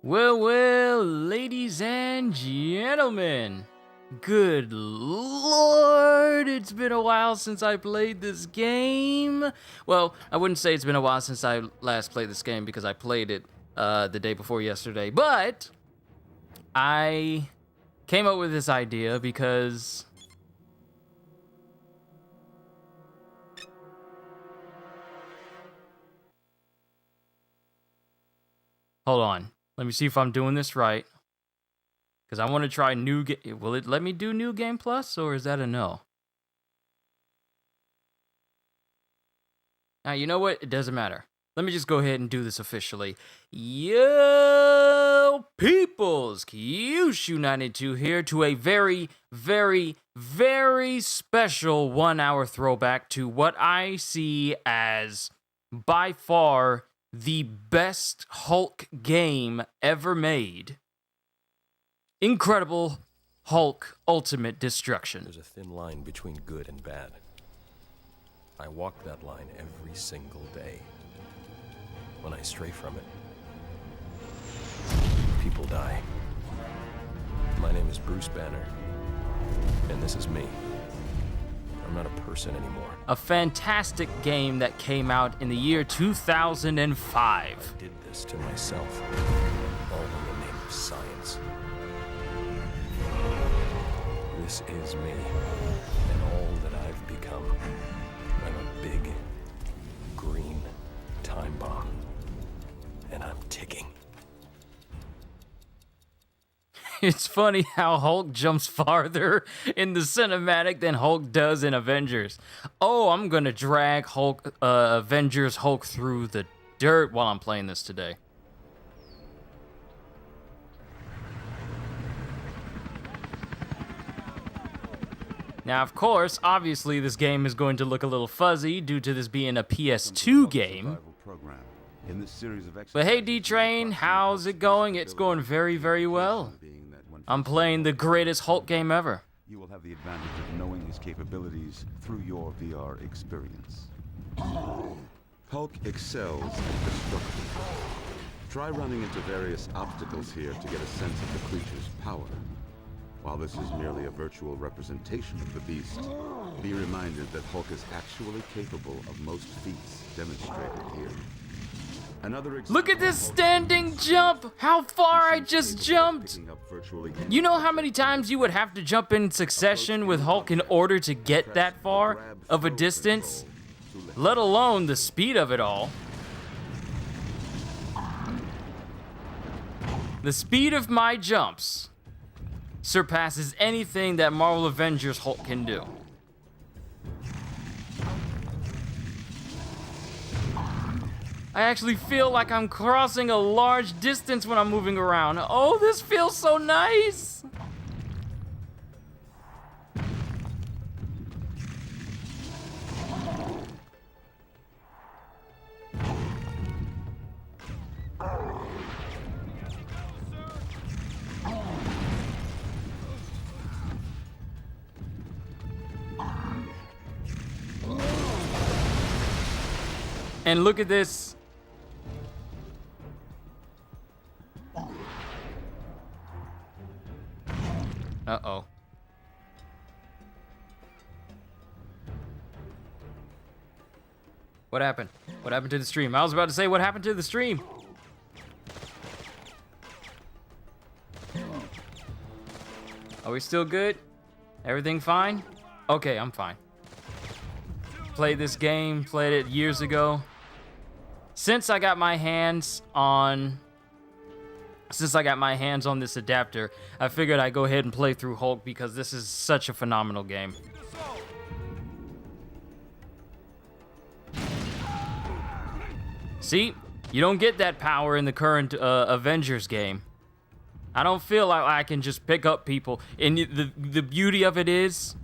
Well, ladies and gentlemen, good lord, it's been a while since I played this game. Well, I wouldn't say it's been a while since I last played this game because I played it the day before yesterday, but I came up with this idea because hold on. Let me see if I'm doing this right. Because I want to try new game. Will it let me do new game plus, or is that a no? Now, you know what? It doesn't matter. Let me just go ahead and do this officially. Yo, peoples! Kyushu92 here to a very, very, very special 1 hour throwback to what I see as by far the best Hulk game ever made. Incredible Hulk Ultimate Destruction. There's a thin line between good and bad. I walk that line every single day. When I stray from it, people die. My name is Bruce Banner, and this is me. I'm not a person anymore. A fantastic game that came out in the year 2005. I did this to myself, all in the name of science. This is me, and all that I've become. I'm a big, green time bomb, and I'm ticking. It's funny how Hulk jumps farther in the cinematic than Hulk does in Avengers. Oh, I'm gonna drag Avengers Hulk through the dirt while I'm playing this today. Now, of course, obviously, this game is going to look a little fuzzy due to this being a PS2 game. But hey, D-Train, how's it going? It's going very, very well. I'm playing the greatest Hulk game ever. You will have the advantage of knowing his capabilities through your VR experience. Hulk excels at destruction. Try running into various obstacles here to get a sense of the creature's power. While this is merely a virtual representation of the beast, be reminded that Hulk is actually capable of most feats demonstrated here. Look at this standing jump! How far I just jumped! You know how many times you would have to jump in succession with Hulk in order to get that far of a distance? Let alone the speed of it all. The speed of my jumps surpasses anything that Marvel Avengers Hulk can do. I actually feel like I'm crossing a large distance when I'm moving around. Oh, this feels so nice! And look at this. Uh-oh. What happened? What happened to the stream? I was about to say, what happened to the stream? Are we still good? Everything fine? Okay, I'm fine. Played this game, played it years ago. Since I got my hands on this adapter, I figured I'd go ahead and play through Hulk because this is such a phenomenal game. See, you don't get that power in the current Avengers game. I don't feel like I can just pick up people. And the beauty of it is,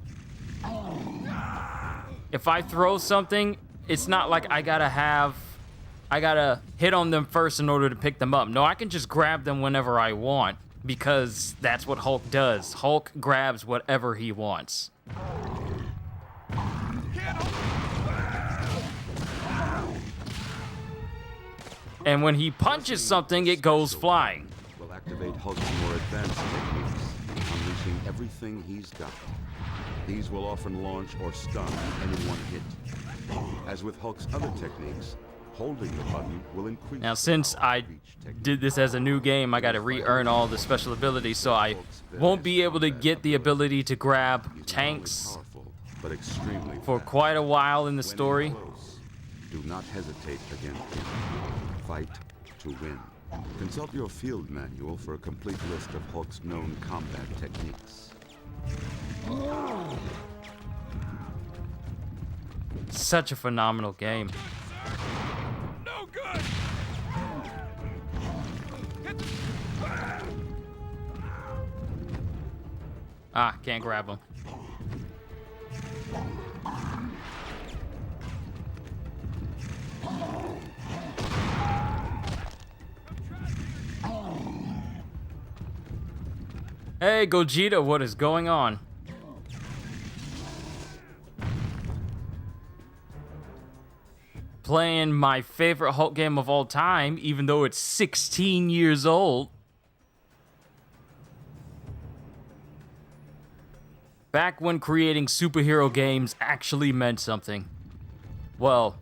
if I throw something, it's not like I gotta hit on them first in order to pick them up. No, I can just grab them whenever I want because that's what Hulk does. Hulk grabs whatever he wants. And when he punches something, it goes flying. activate Hulk's more advanced techniques, unleashing everything he's got. These will often launch or stun any one hit. As with Hulk's other techniques, holding the button will increase. Now, since I did this as a new game, I gotta re-earn all the special abilities, so I won't be able to get the ability to grab tanks but extremely for fast. quite a while in the story. When close, do not hesitate against him. Fight to win. Consult your field manual for a complete list of Hulk's known combat techniques. Such a phenomenal game. No good. Ah, can't grab him. Hey, Gogeta, what is going on? Playing my favorite Hulk game of all time, even though it's 16 years old. Back when creating superhero games actually meant something. Well,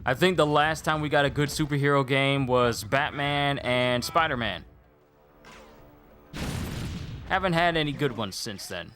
I think the last time we got a good superhero game was Batman and Spider-Man. Haven't had any good ones since then.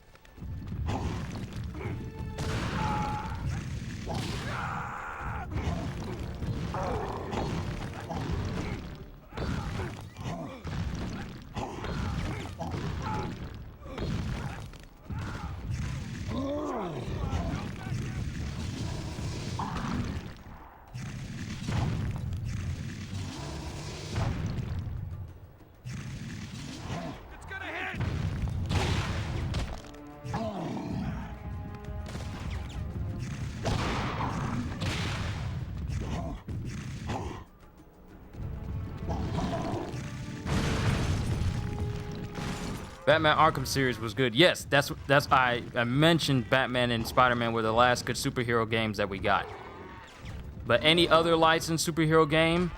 Batman Arkham series was good. Yes, that's I mentioned Batman and Spider-Man were the last good superhero games that we got. But any other licensed superhero game,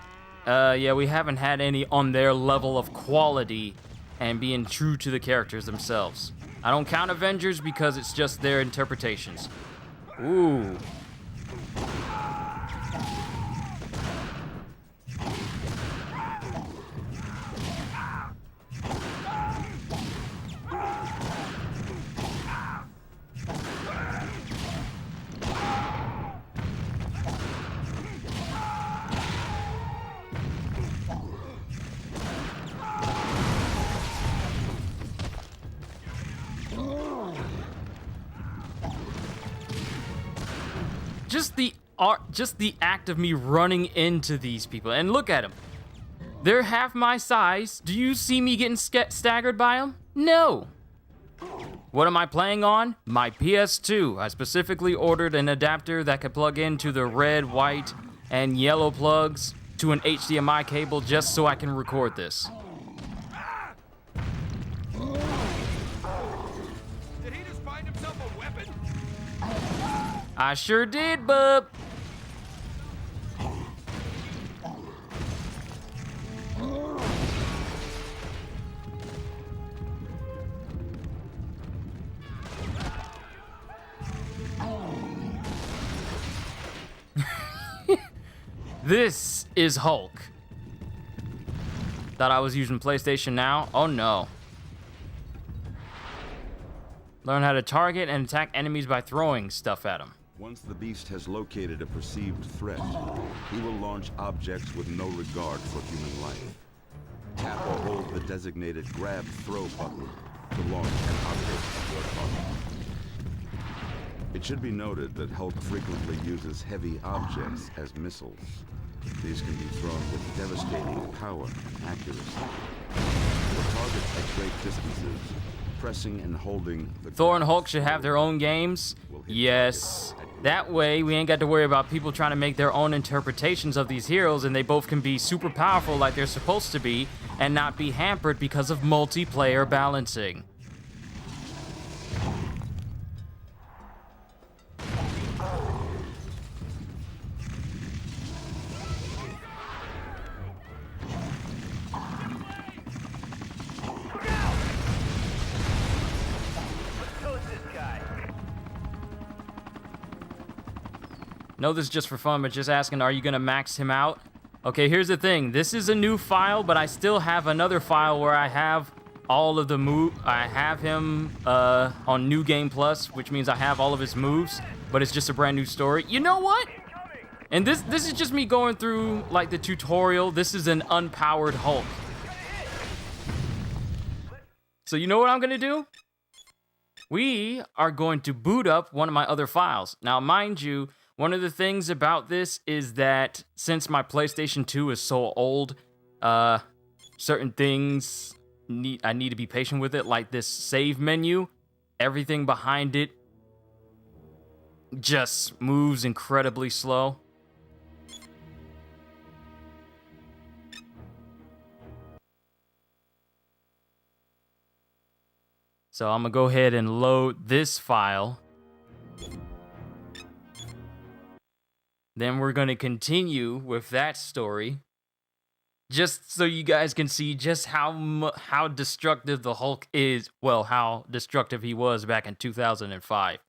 yeah, we haven't had any on their level of quality and being true to the characters themselves. I don't count Avengers because it's just their interpretations. Ooh. Just the act of me running into these people, and look at them. They're half my size. Do you see me getting staggered by them? No. What am I playing on? My PS2. I specifically ordered an adapter that could plug into the red, white, and yellow plugs to an HDMI cable just so I can record this. Did he just find himself a weapon? I sure did, bub. This is Hulk. Thought I was using PlayStation Now? Oh no. Learn how to target and attack enemies by throwing stuff at them. Once the beast has located a perceived threat, he will launch objects with no regard for human life. Tap or hold the designated grab throw button to launch an object at your target. It should be noted that Hulk frequently uses heavy objects as missiles. These can be thrown with devastating power and accuracy. For targets at great distances, pressing and holding the Thor and Hulk should have their own games. Yes. That way, we ain't got to worry about people trying to make their own interpretations of these heroes, and they both can be super powerful like they're supposed to be, and not be hampered because of multiplayer balancing. No, this is just for fun, but just asking, are you gonna max him out? Okay, here's the thing. This is a new file, but I still have another file where I have all of the I have him on New Game Plus, which means I have all of his moves, but it's just a brand new story. You know what? And this is just me going through like the tutorial. This is an unpowered Hulk. So you know what I'm gonna do? We are going to boot up one of my other files. Now, mind you, one of the things about this is that since my PlayStation 2 is so old, certain things I need to be patient with it, like this save menu. Everything behind it just moves incredibly slow. So I'm gonna go ahead and load this file. Then we're gonna continue with that story. Just so you guys can see just how destructive the Hulk is. Well, how destructive he was back in 2005.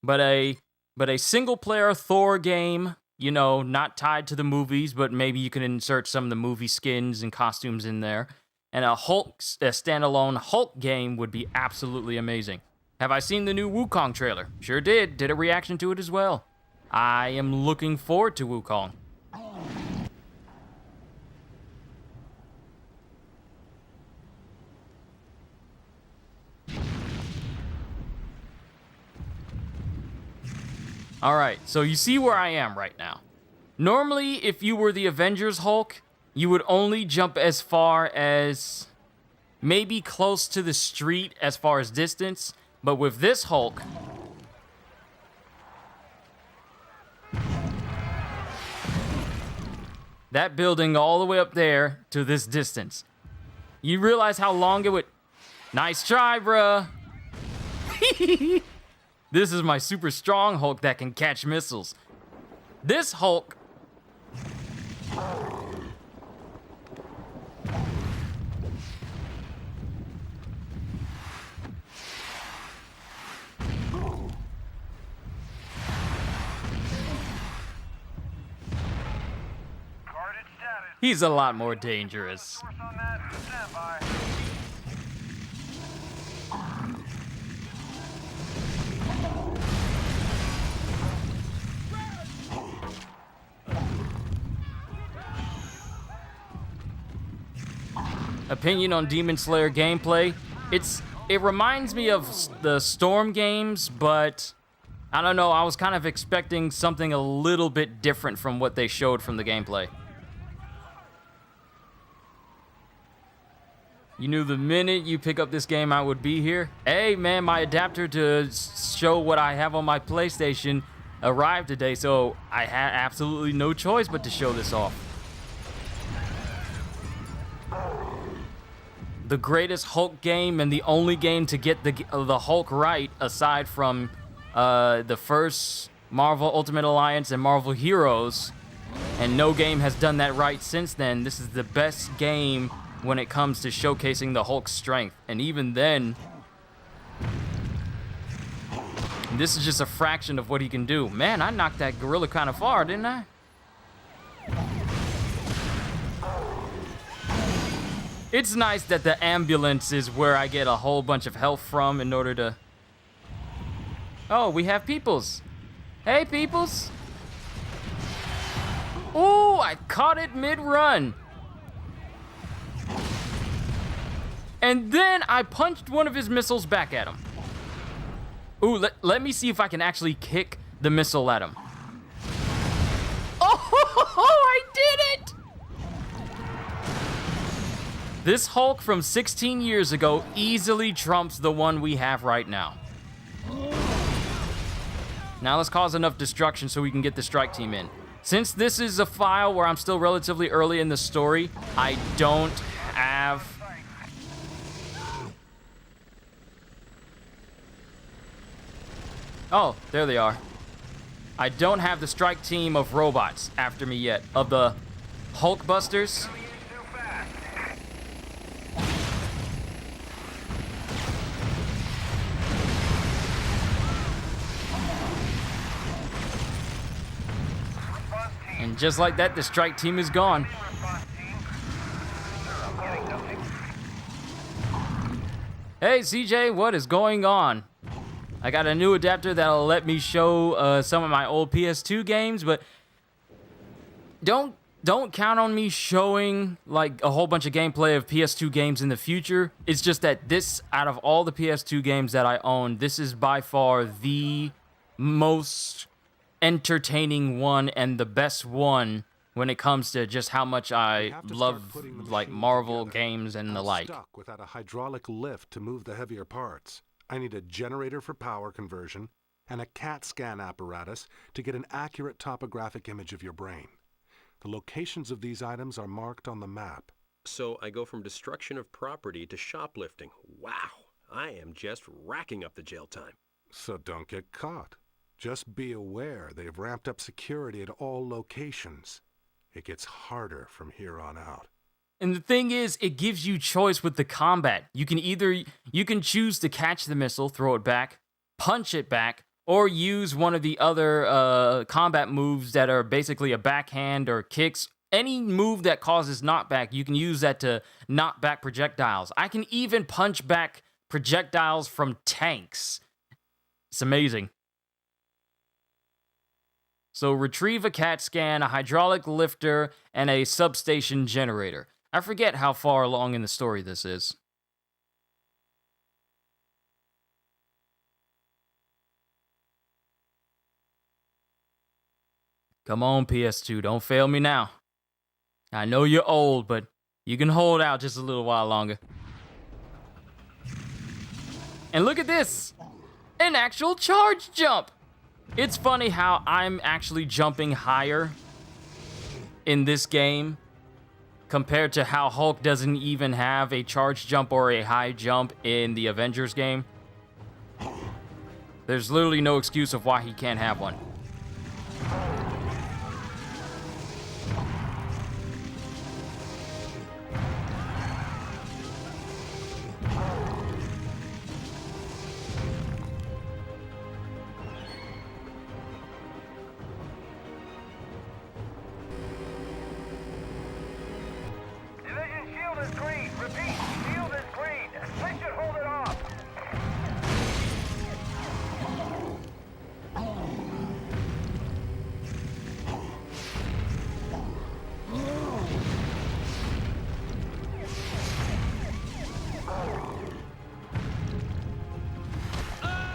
But a single-player Thor game, you know, not tied to the movies, but maybe you can insert some of the movie skins and costumes in there. And a standalone Hulk game would be absolutely amazing. Have I seen the new Wukong trailer? Sure did. Did a reaction to it as well. I am looking forward to Wukong. Alright, so you see where I am right now. Normally, if you were the Avengers Hulk, you would only jump as far as maybe close to the street as far as distance, but with this Hulk, that building all the way up there to this distance. You realize how long it would... Nice try, bruh. This is my super strong Hulk that can catch missiles. This Hulk... He's a lot more dangerous. Opinion on Demon Slayer gameplay. It reminds me of the Storm games, but I don't know, I was kind of expecting something a little bit different from what they showed from the gameplay. You knew the minute you pick up this game I would be here. Hey man, my adapter to show what I have on my PlayStation arrived today, so I had absolutely no choice but to show this off. The greatest Hulk game and the only game to get the Hulk right, aside from the first Marvel Ultimate Alliance and Marvel Heroes, and no game has done that right since then. This is the best game when it comes to showcasing the Hulk's strength. And even then, this is just a fraction of what he can do. Man, I knocked that gorilla kind of far, didn't I? It's nice that the ambulance is where I get a whole bunch of health from in order to... Oh, we have Peoples. Hey, Peoples. Ooh, I caught it mid-run. And then I punched one of his missiles back at him. Ooh, let me see if I can actually kick the missile at him. Oh, I did it! This Hulk from 16 years ago easily trumps the one we have right now. Now let's cause enough destruction so we can get the strike team in. Since this is a file where I'm still relatively early in the story, I don't have... Oh, there they are. I don't have the strike team of robots after me yet, of the Hulkbusters. And just like that, the strike team is gone. Hey, CJ, what is going on? I got a new adapter that'll let me show some of my old PS2 games, but don't count on me showing like a whole bunch of gameplay of PS2 games in the future. It's just that this, out of all the PS2 games that I own, this is by far the most entertaining one and the best one when it comes to just how much I love like Marvel games and the like. Stuck without a hydraulic lift to move the heavier parts. I need a generator for power conversion and a CAT scan apparatus to get an accurate topographic image of your brain. The locations of these items are marked on the map. So I go from destruction of property to shoplifting. Wow, I am just racking up the jail time. So don't get caught. Just be aware they've ramped up security at all locations. It gets harder from here on out. And the thing is, it gives you choice with the combat. You can choose to catch the missile, throw it back, punch it back, or use one of the other combat moves that are basically a backhand or kicks. Any move that causes knockback, you can use that to knock back projectiles. I can even punch back projectiles from tanks. It's amazing. So retrieve a CAT scan, a hydraulic lifter, and a substation generator. I forget how far along in the story this is. Come on, PS2, don't fail me now. I know you're old, but you can hold out just a little while longer. And look at this! An actual charge jump! It's funny how I'm actually jumping higher in this game compared to how Hulk doesn't even have a charge jump or a high jump in the Avengers game. There's literally no excuse of why he can't have one.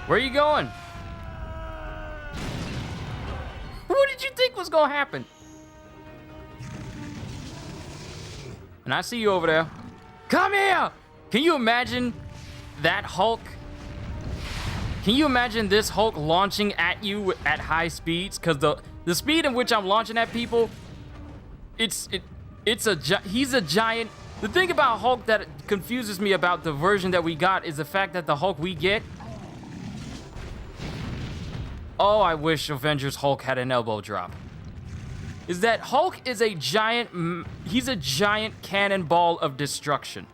Where are you going? What did you think was gonna happen? And I see you over there. Come here! Can you imagine that Hulk? Can you imagine this Hulk launching at you at high speeds? Because the speed in which I'm launching at people, he's a giant. The thing about Hulk that confuses me about the version that we got is the fact that the Hulk we get. Oh, I wish Avengers Hulk had an elbow drop. Is that Hulk is a giant, he's a giant cannonball of destruction.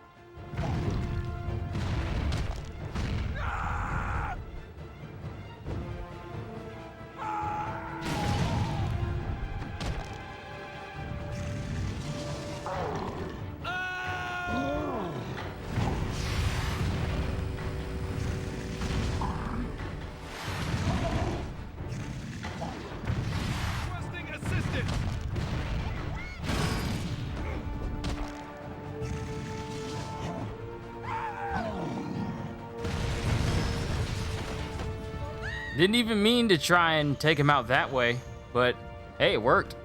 Didn't even mean to try and take him out that way, but hey, it worked.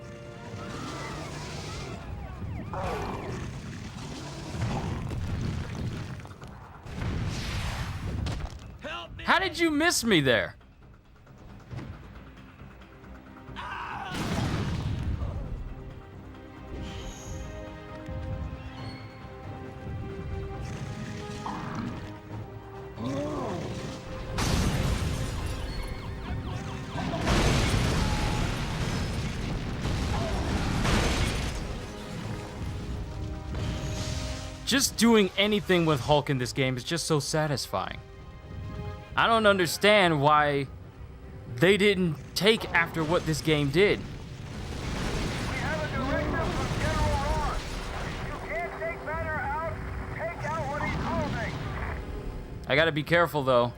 How did you miss me there? Just doing anything with Hulk in this game is just so satisfying. I don't understand why they didn't take after what this game did. I gotta be careful, though.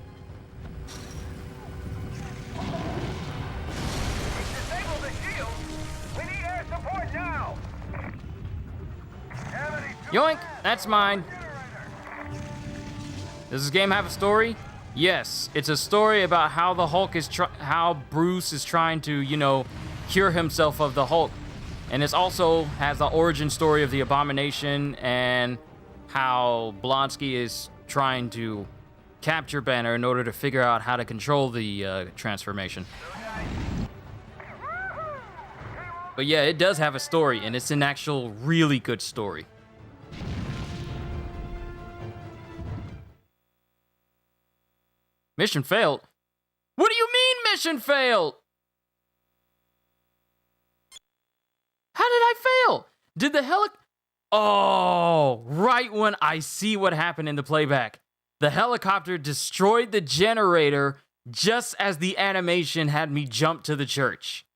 Disable the shield. We need air support now. Yoink! That's mine. Does this game have a story? Yes, it's a story about how the Hulk is how Bruce is trying to, you know, cure himself of the Hulk. And it also has the origin story of the Abomination and how Blonsky is trying to capture Banner in order to figure out how to control the transformation. But yeah, it does have a story, and it's an actual really good story. Mission failed? What do you mean mission failed? How did I fail? Did the Oh, right when I see what happened in the playback. The helicopter destroyed the generator just as the animation had me jump to the church.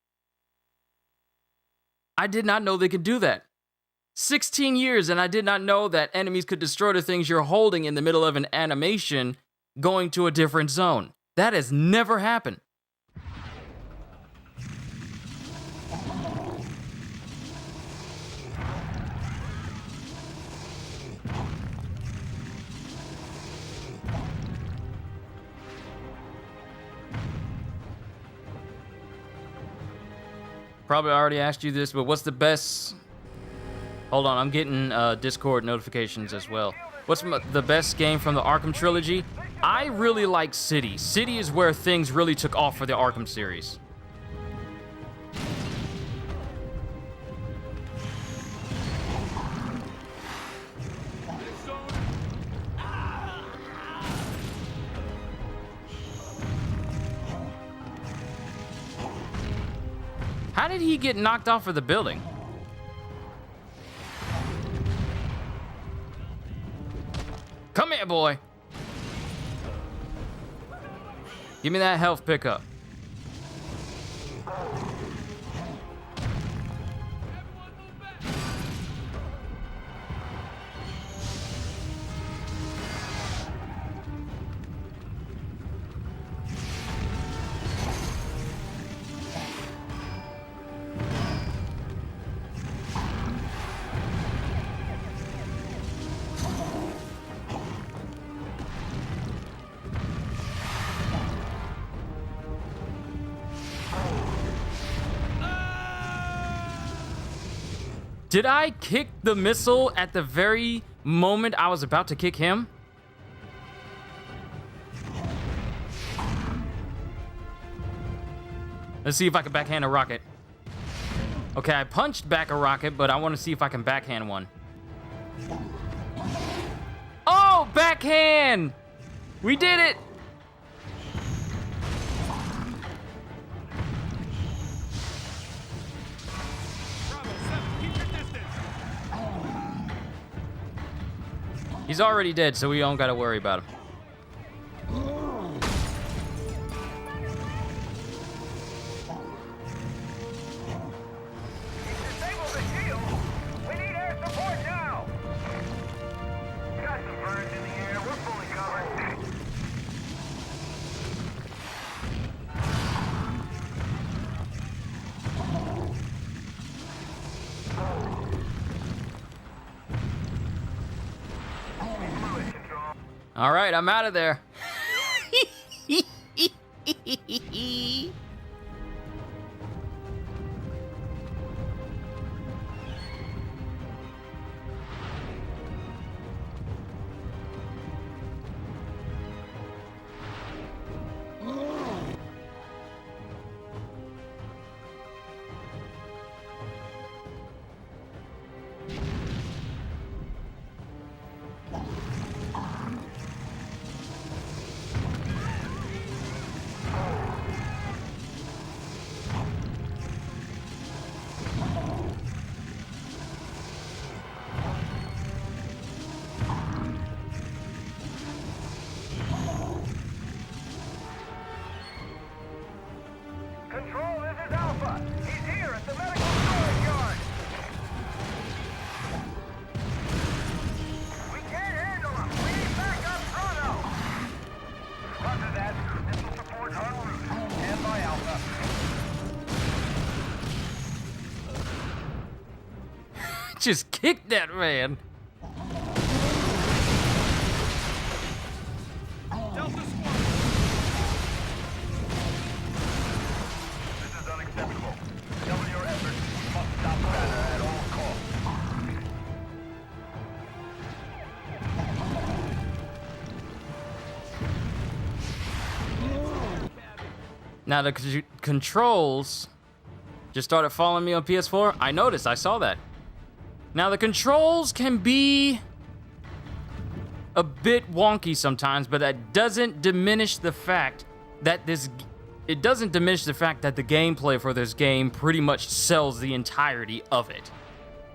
I did not know they could do that. 16 years and I did not know that enemies could destroy the things you're holding in the middle of an animation going to a different zone. That has never happened. Probably already asked you this, but what's the best... Hold on, I'm getting Discord notifications as well. What's the best game from the Arkham trilogy? I really like City. City is where things really took off for the Arkham series. How did he get knocked off of the building? Come here, boy. Give me that health pickup. Did I kick the missile at the very moment I was about to kick him? Let's see if I can backhand a rocket. Okay, I punched back a rocket, but I want to see if I can backhand one. Oh, backhand! We did it! He's already dead, so we don't gotta worry about him. Disable the shield. We need air support now. Got some birds in the air. We're fully covered. All right, I'm out of there. just kicked that man. This is unacceptable. Double your efforts. You must stop Banner at all costs. Now the controls just started following me on PS4. I noticed, I saw that. Now the controls can be a bit wonky sometimes, but that doesn't diminish the fact that it doesn't diminish the fact that the gameplay for this game pretty much sells the entirety of it.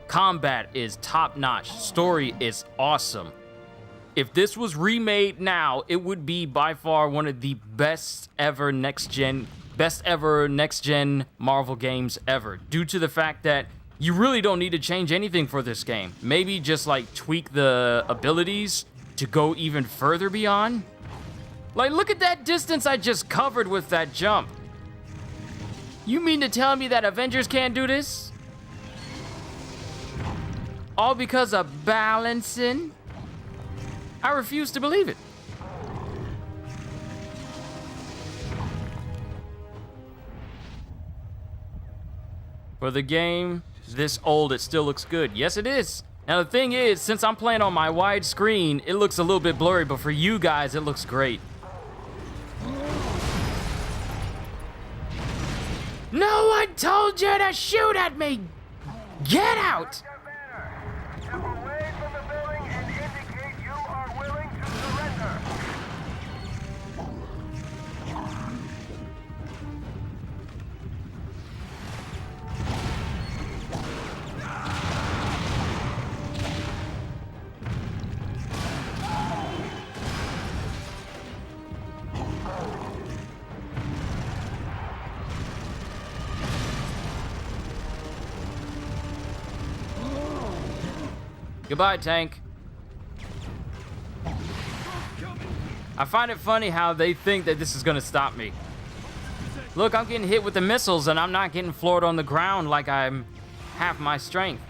Combat is top-notch, story is awesome. If this was remade now, it would be by far one of the best ever next-gen Marvel games ever, due to the fact that you really don't need to change anything for this game. Maybe just like tweak the abilities to go even further beyond. Like, look at that distance I just covered with that jump. You mean to tell me that Avengers can't do this? All because of balancing? I refuse to believe it. For the game this old, it still looks good. Yes, it is. Now, the thing is, since I'm playing on my wide screen, it looks a little bit blurry, but for you guys, it looks great. No one told you to shoot at me! Get out! Banner, step away from the building and indicate you are willing to surrender. Goodbye, tank. I find it funny how they think that this is gonna stop me. Look, I'm getting hit with the missiles and I'm not getting floored on the ground like I'm half my strength.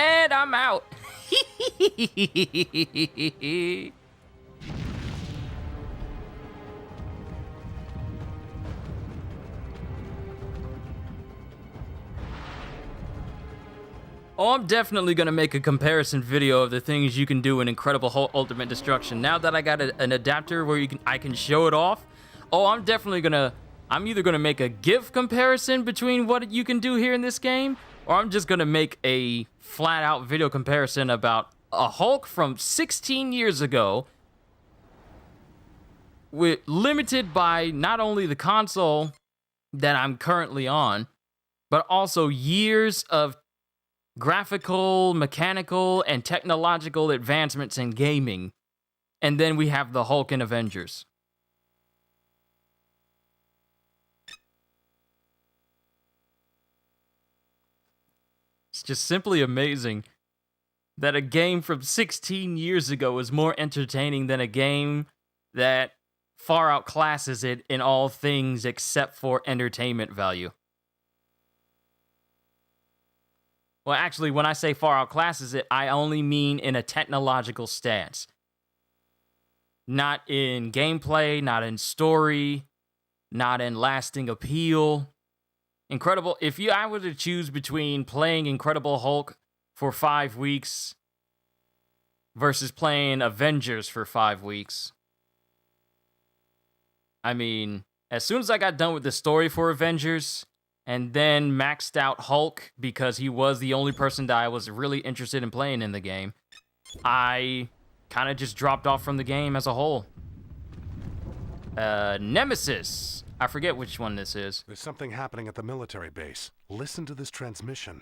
And I'm out. Oh, I'm definitely gonna make a comparison video of the things you can do in Incredible Hulk Ultimate Destruction. Now that I got an adapter where I can show it off. Oh, I'm either gonna make a GIF comparison between what you can do here in this game, or I'm just gonna make a flat out video comparison about a Hulk from 16 years ago, limited by not only the console that I'm currently on, but also years of graphical, mechanical, and technological advancements in gaming. And then we have the Hulk in Avengers. It's just simply amazing that a game from 16 years ago is more entertaining than a game that far outclasses it in all things except for entertainment value. Well, actually, when I say far outclasses it, I only mean in a technological stance. Not in gameplay, not in story, not in lasting appeal. Incredible. If I were to choose between playing Incredible Hulk for 5 weeks versus playing Avengers for 5 weeks, I mean, as soon as I got done with the story for Avengers and then maxed out Hulk because he was the only person that I was really interested in playing in the game, I kind of just dropped off from the game as a whole. Nemesis. I forget which one this is. There's something happening at the military base. Listen to this transmission.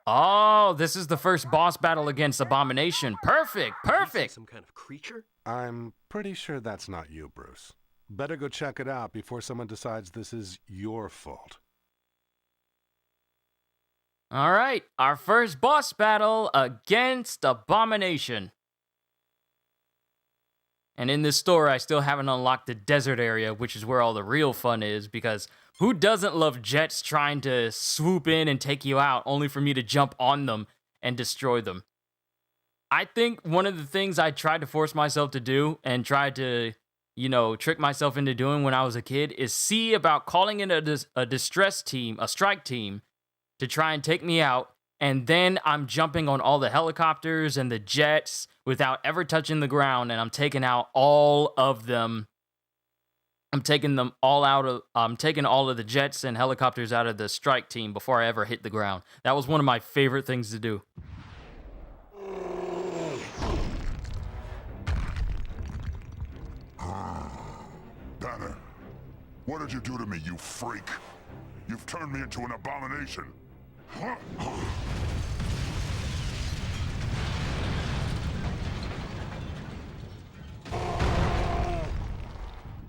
Oh, this is the first boss battle against Abomination. Perfect, perfect. Some kind of creature? I'm pretty sure that's not you, Bruce. Better go check it out before someone decides this is your fault. All right, our first boss battle against Abomination. And in this story, I still haven't unlocked the desert area, which is where all the real fun is, because who doesn't love jets trying to swoop in and take you out, only for me to jump on them and destroy them? I think one of the things I tried to force myself to do and tried to, trick myself into doing when I was a kid is see about calling in a distress team, a strike team, to try and take me out. And then I'm jumping on all the helicopters and the jets without ever touching the ground, and I'm taking out all of them. I'm taking all of the jets and helicopters out of the strike team before I ever hit the ground. That was one of my favorite things to do. Banner, what did you do to me, you freak? You've turned me into an abomination.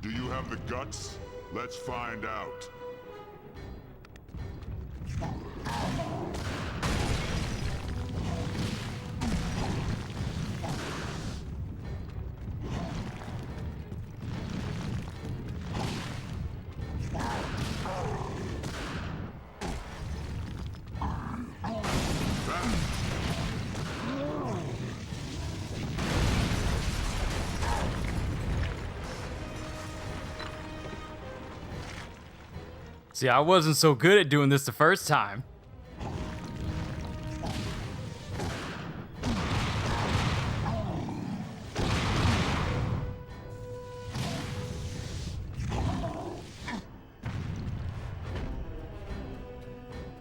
Do you have the guts? Let's find out. See, I wasn't so good at doing this the first time.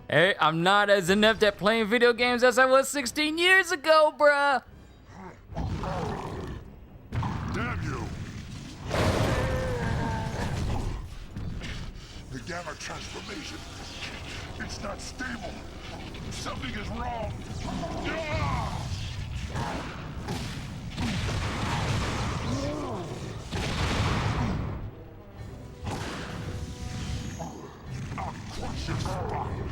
Hey, I'm not as inept at playing video games as I was 16 years ago, bruh. Damn you! The gamma transformation. It's not stable. Something is wrong. Ah! I'll crush your spine.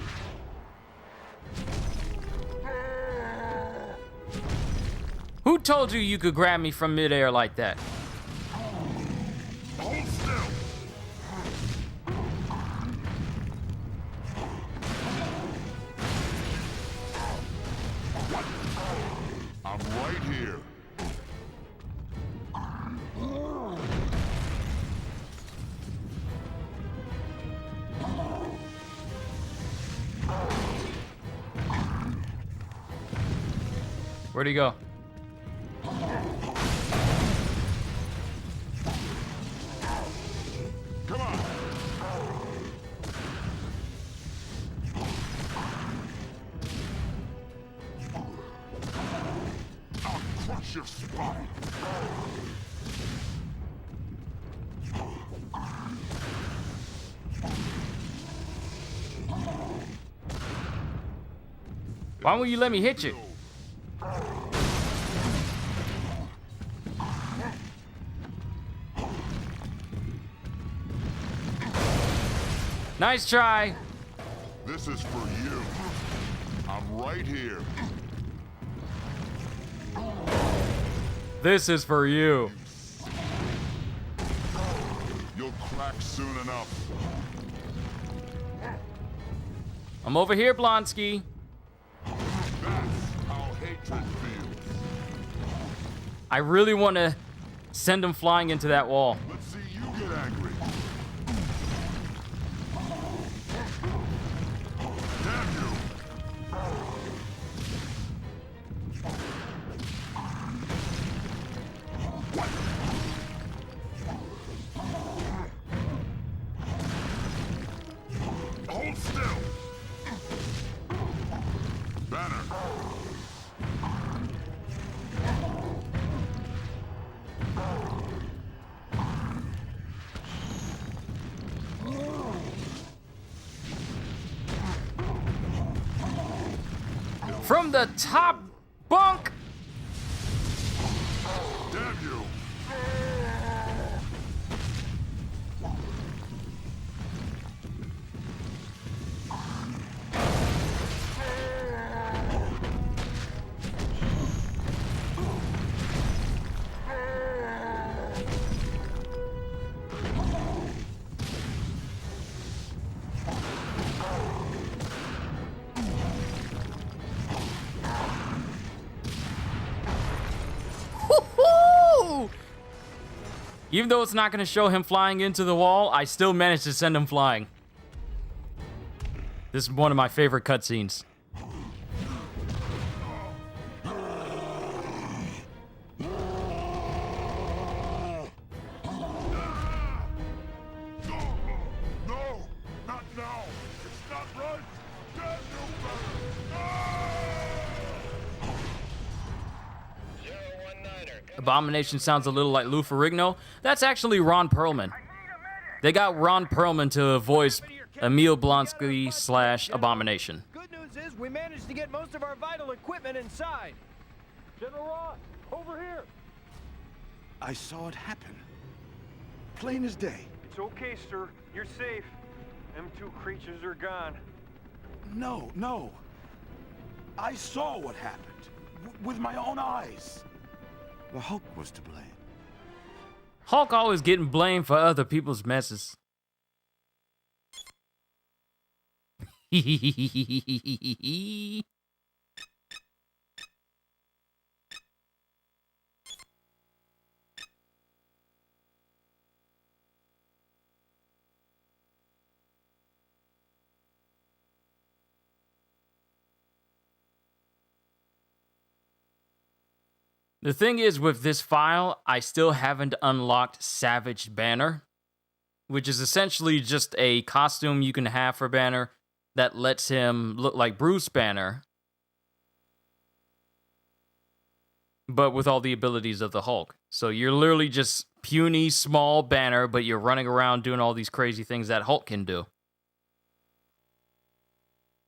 Who told you you could grab me from midair like that? Hold still. I'm right here. Where'd he go? Come on. I'll crush your spine. Why won't you let me hit you? Nice try. This is for you. I'm right here. This is for you. You'll crack soon enough. I'm over here, Blonsky. hatred feels. I really want to send him flying into that wall. Let's see you get angry. Damn you! Hold still! Banner! From the top bunk! Damn you! Woo-hoo! Even though it's not going to show him flying into the wall, I still managed to send him flying. This is one of my favorite cutscenes. No! Not now! It's not right! Damn you, Banner! Abomination sounds a little like Lou Ferrigno. That's actually Ron Perlman. They got Ron Perlman to voice Emil Blonsky / Abomination. Good news is we managed to get most of our vital equipment inside. General Ross, over here. I saw it happen. Plain as day. It's okay, sir. You're safe. Them two creatures are gone. No. I saw what happened. With my own eyes. The Hulk was to blame. Hulk always getting blamed for other people's messes. The thing is, with this file, I still haven't unlocked Savage Banner, which is essentially just a costume you can have for Banner that lets him look like Bruce Banner, but with all the abilities of the Hulk. So you're literally just puny, small Banner, but you're running around doing all these crazy things that Hulk can do.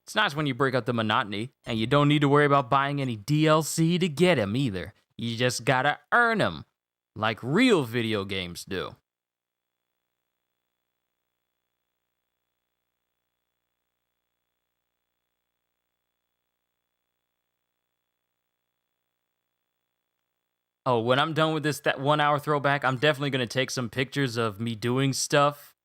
It's nice when you break up the monotony, and you don't need to worry about buying any DLC to get him either. You just gotta earn them, like real video games do. Oh, when I'm done with that 1 hour throwback, I'm definitely gonna take some pictures of me doing stuff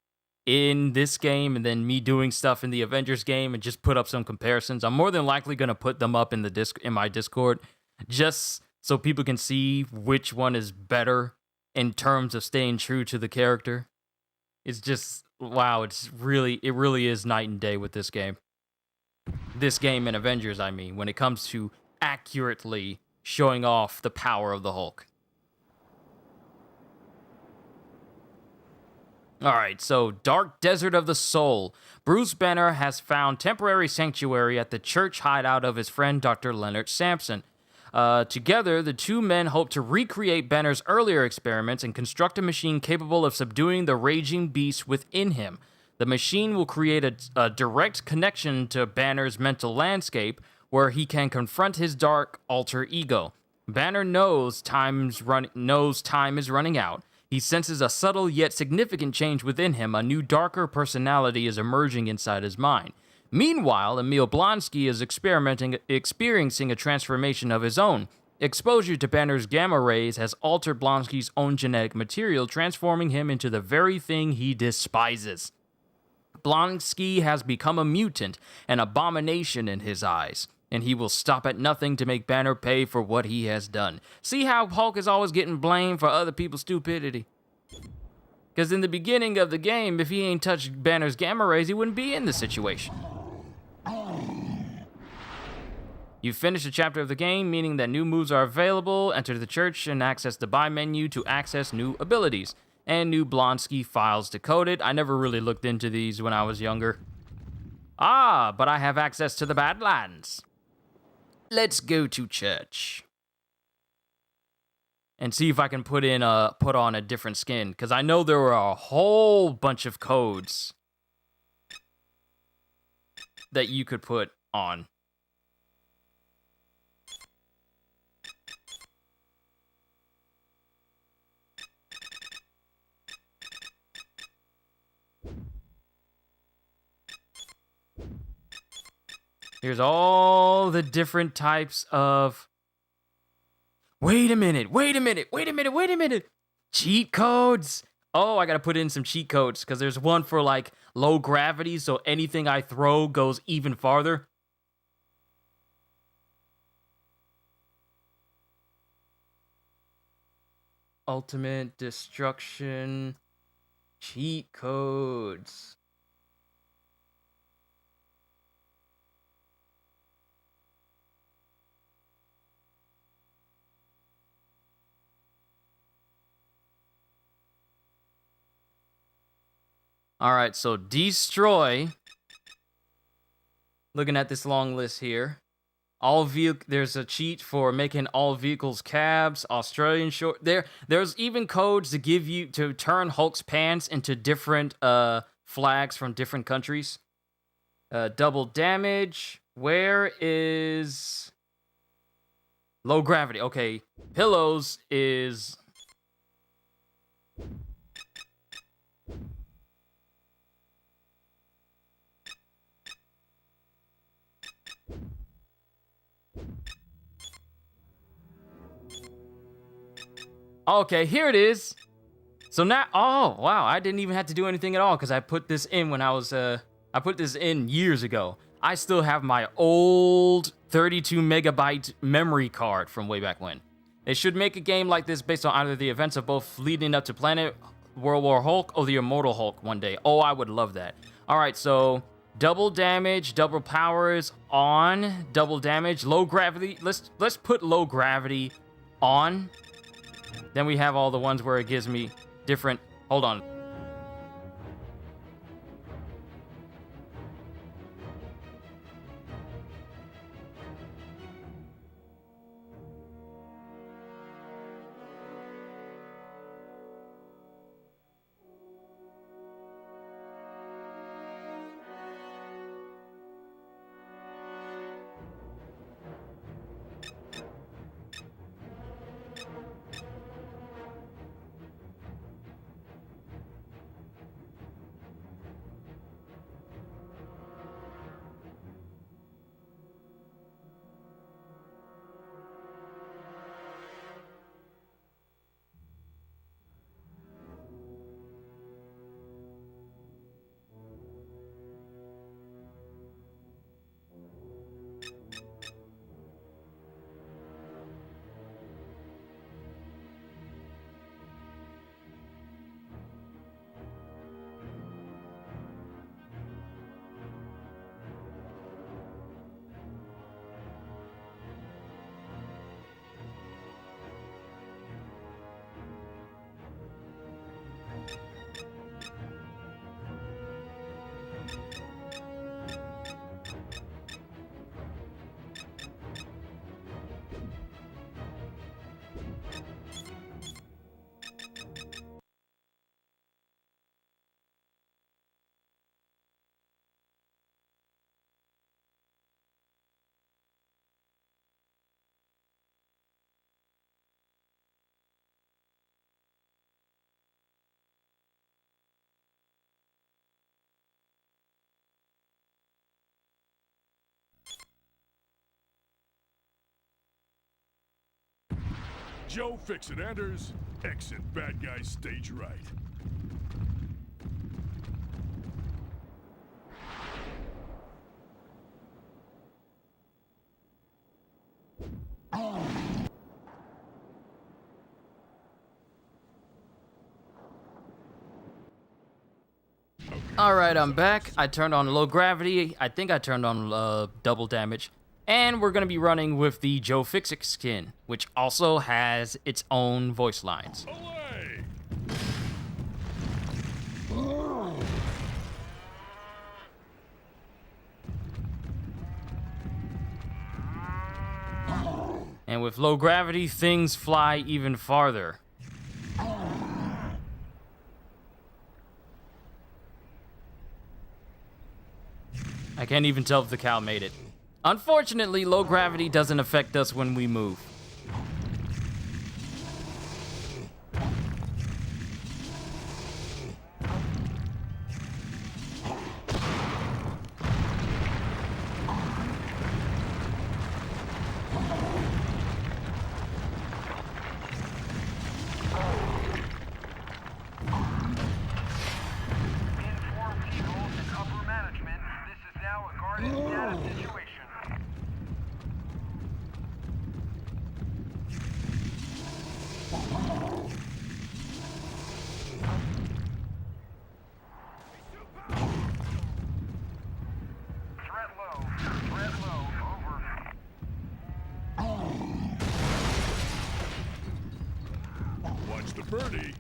in this game and then me doing stuff in the Avengers game and just put up some comparisons. I'm more than likely gonna put them up in my Discord, just so people can see which one is better in terms of staying true to the character. It's just, wow, it really is night and day with this game. This game and Avengers, I mean, when it comes to accurately showing off the power of the Hulk. Alright, so Dark Desert of the Soul. Bruce Banner has found temporary sanctuary at the church hideout of his friend Dr. Leonard Sampson. Together, the two men hope to recreate Banner's earlier experiments and construct a machine capable of subduing the raging beast within him. The machine will create a direct connection to Banner's mental landscape, where he can confront his dark alter ego. Banner knows time is running out. He senses a subtle yet significant change within him. A new, darker personality is emerging inside his mind. Meanwhile, Emil Blonsky is experiencing a transformation of his own. Exposure to Banner's gamma rays has altered Blonsky's own genetic material, transforming him into the very thing he despises. Blonsky has become a mutant, an abomination in his eyes. and he will stop at nothing to make Banner pay for what he has done. See how Hulk is always getting blamed for other people's stupidity? Because in the beginning of the game, if he ain't touched Banner's gamma rays, he wouldn't be in this situation. You finish a chapter of the game, meaning that new moves are available. Enter the church and access the buy menu to access new abilities. And new Blonsky files decoded. I never really looked into these when I was younger. Ah, but I have access to the Badlands. Let's go to church. And see if I can put on a different skin. Because I know there were a whole bunch of codes that you could put on. Here's all the different types of... Wait a minute. Cheat codes. Oh, I gotta put in some cheat codes because there's one for like low gravity, so anything I throw goes even farther. Ultimate destruction. Cheat codes. All right, so destroy. Looking at this long list here. There's a cheat for making all vehicles cabs, Australian short. There's even codes to give you to turn Hulk's pants into different flags from different countries. Double damage. Where is low gravity? Okay, pillows is... Okay, here it is. So now, oh, wow, I didn't even have to do anything at all because I put this in when I was, I put this in years ago. I still have my old 32 megabyte memory card from way back when. They should make a game like this based on either the events of both leading up to Planet World War Hulk or the Immortal Hulk one day. Oh, I would love that. All right, so double damage, double powers on, double damage, low gravity. Let's put low gravity on. Then we have all the ones where it gives me different... Hold on. Joe Fix-It Anders, exit bad guy stage right. All right, I'm back. I turned on low gravity. I think I turned on double damage. And we're going to be running with the Joe Fixit skin, which also has its own voice lines. Away! And with low gravity, things fly even farther. I can't even tell if the cow made it. Unfortunately, low gravity doesn't affect us when we move. Inform people and upper management. This is now a guarded status situation. Threat low. Threat low. Over. Watch the birdie.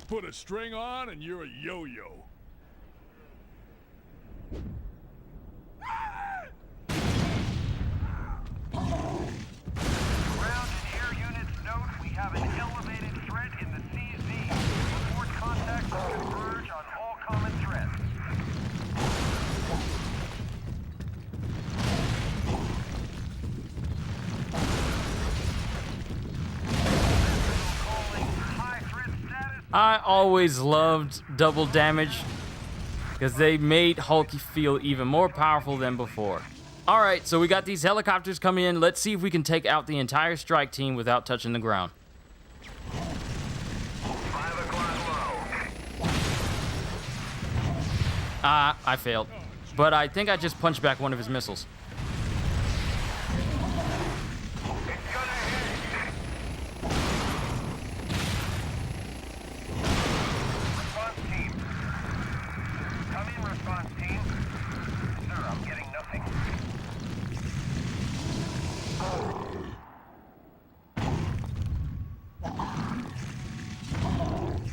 Put a string on and you're a yo-yo. Ground and air units note we have an elevated threat in the CZ. Report contacts and converge on all common threats. Calling high threat status. I always loved double damage because they made Hulk feel even more powerful than before. All right, so we got these helicopters coming in. Let's see if we can take out the entire strike team without touching the ground. 5 o'clock low. I failed. But I think I just punched back one of his missiles. It's gonna hit. Response team. Come in, response team. Sir, I'm getting nothing.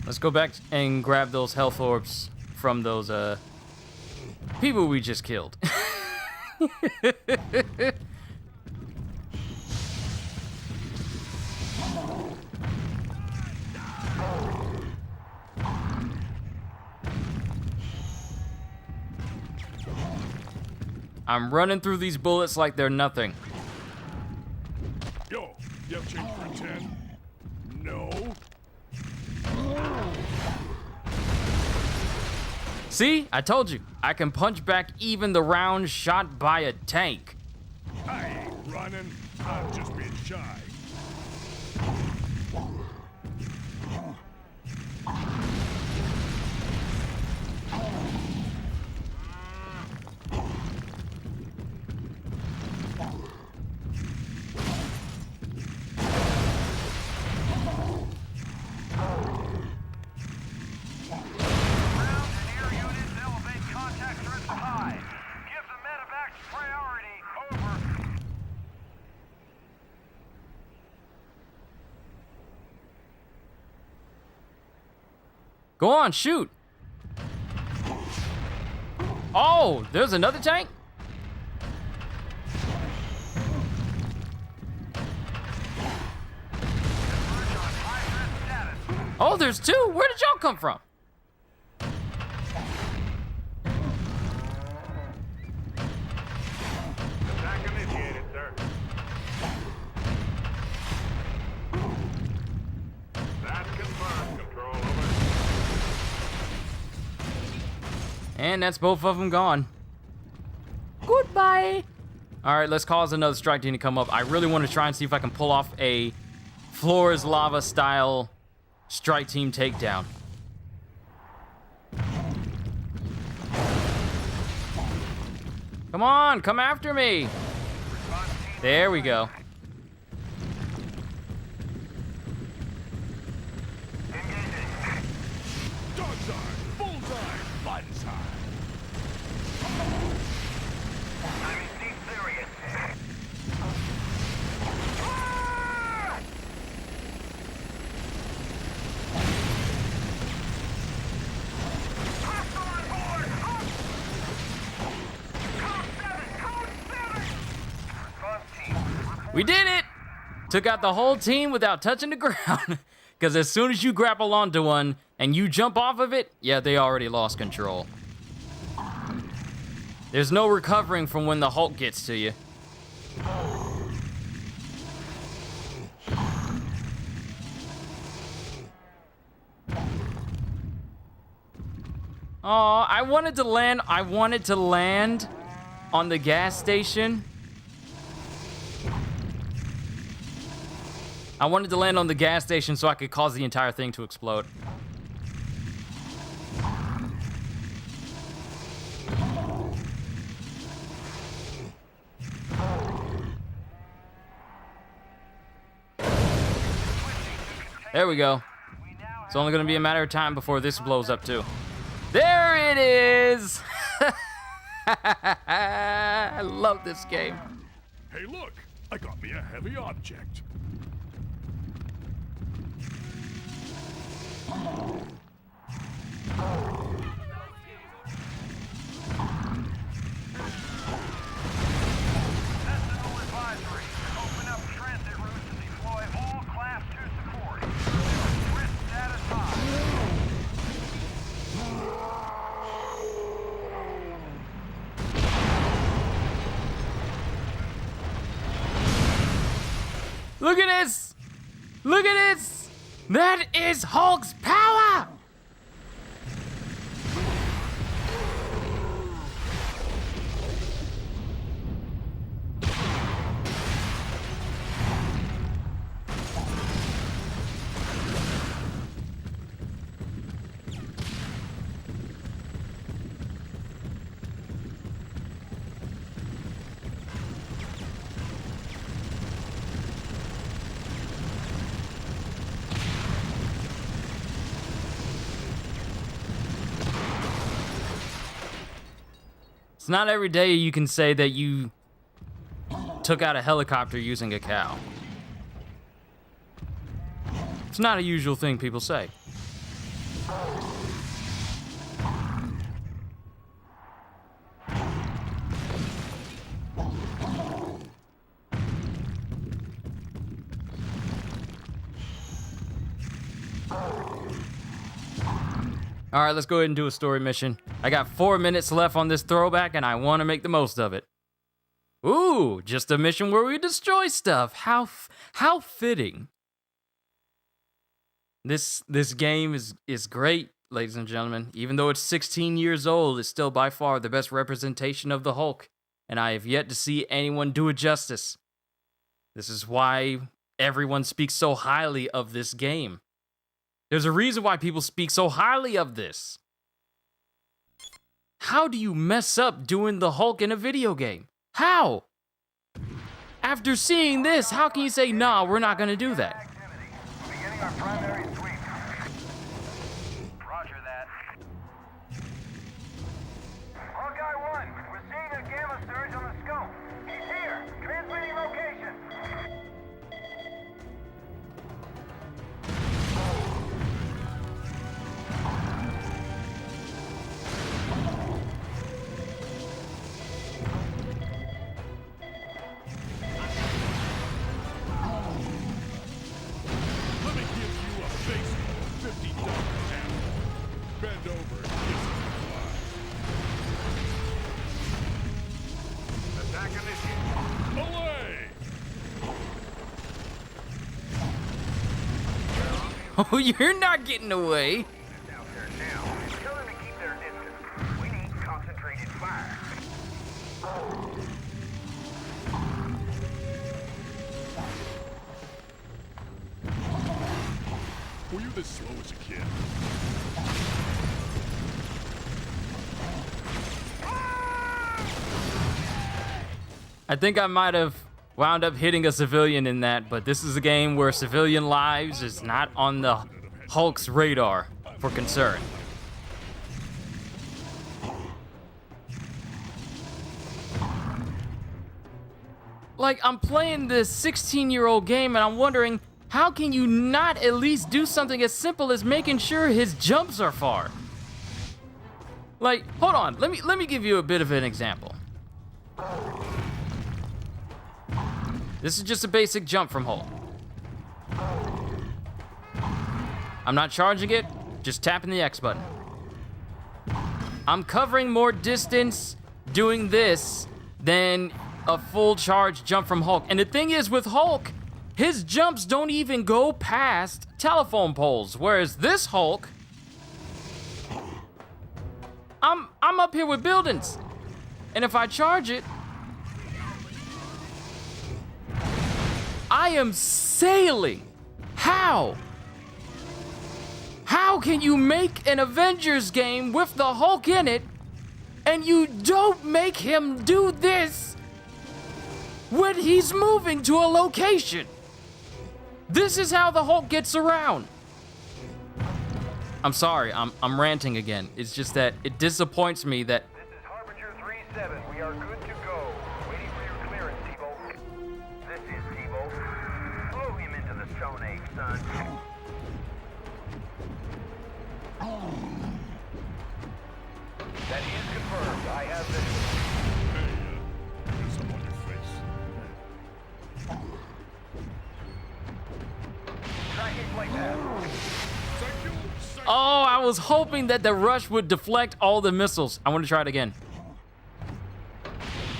Let's go back and grab those health orbs from those people we just killed. I'm running through these bullets like they're nothing. Yo, you have change for 10? No? See? I told you. I can punch back even the round shot by a tank. I ain't running. I'm just being shy. Ground and air units elevate contact threats high. Give the medevacs priority. Over. Go on, shoot. Oh, there's another tank? Converge on high threat status. Oh, there's two. Where did y'all come from? Attack initiated, sir. That's confirmed. Control, over. And that's both of them gone. Goodbye. All right, let's cause another strike team to come up. I really want to try and see if I can pull off a floor is lava style strike team takedown. Come on, come after me. There we go. Dog's eye, bullseye, blindside. I'm in deep serious. Hostile on board! Code 7! Response team. We did it! Took out the whole team without touching the ground. Because as soon as you grapple onto one and you jump off of it, yeah, they already lost control. There's no recovering from when the Hulk gets to you. Oh, I wanted to land on the gas station. I wanted to land on the gas station so I could cause the entire thing to explode. There we go. It's only gonna be a matter of time before this blows up too. There it is! I love this game. Hey, look! I got me a heavy object. Sentinel advisory. Open up transit routes and deploy all Class 2 support. Risk status high. Look at this! Look at this! That is Hulk's power! It's not every day you can say that you took out a helicopter using a cow. It's not a usual thing people say. All right, let's go ahead and do a story mission. I got 4 minutes left on this throwback, and I want to make the most of it. Ooh, just a mission where we destroy stuff. How fitting. This game is great, ladies and gentlemen. Even though it's 16 years old, it's still by far the best representation of the Hulk, and I have yet to see anyone do it justice. This is why everyone speaks so highly of this game. There's a reason why people speak so highly of this. How do you mess up doing the Hulk in a video game? How? After seeing this, how can you say, nah, we're not gonna do that? Beginning our primary sweep. Roger that. Hawkeye 1, we're seeing a gamma surge on the scope. He's here, transmitting location. Let me give you a basic $50 hammer. Bend over and kiss it. Attack initiated. Away! Oh, you're not getting away. Out there now. Tell them to keep their distance. We need concentrated fire. Were you this slow as a kid? I think I might have wound up hitting a civilian in that, but this is a game where civilian lives is not on the Hulk's radar for concern. Like, I'm playing this 16-year-old game and I'm wondering, how can you not at least do something as simple as making sure his jumps are far? Like, hold on, let me give you a bit of an example. This is just a basic jump from Hulk. I'm not charging it, just tapping the X button. I'm covering more distance doing this than a full charge jump from Hulk. And the thing is, with Hulk, his jumps don't even go past telephone poles, whereas this Hulk, I'm up here with buildings, and if I charge it, I am sailing. How? How can you make an Avengers game with the Hulk in it, and you don't make him do this when he's moving to a location? This is how the Hulk gets around. I'm sorry, I'm ranting again. It's just that it disappoints me that... This is Harbinger 3-7. We are good to go. Waiting for your clearance, T-Bolt. This is T-Bolt. Blow him into the stone egg, son. That is confirmed. I have this. There's some on your face. Tracking flight path. Oh, I was hoping that the rush would deflect all the missiles. I want to try it again.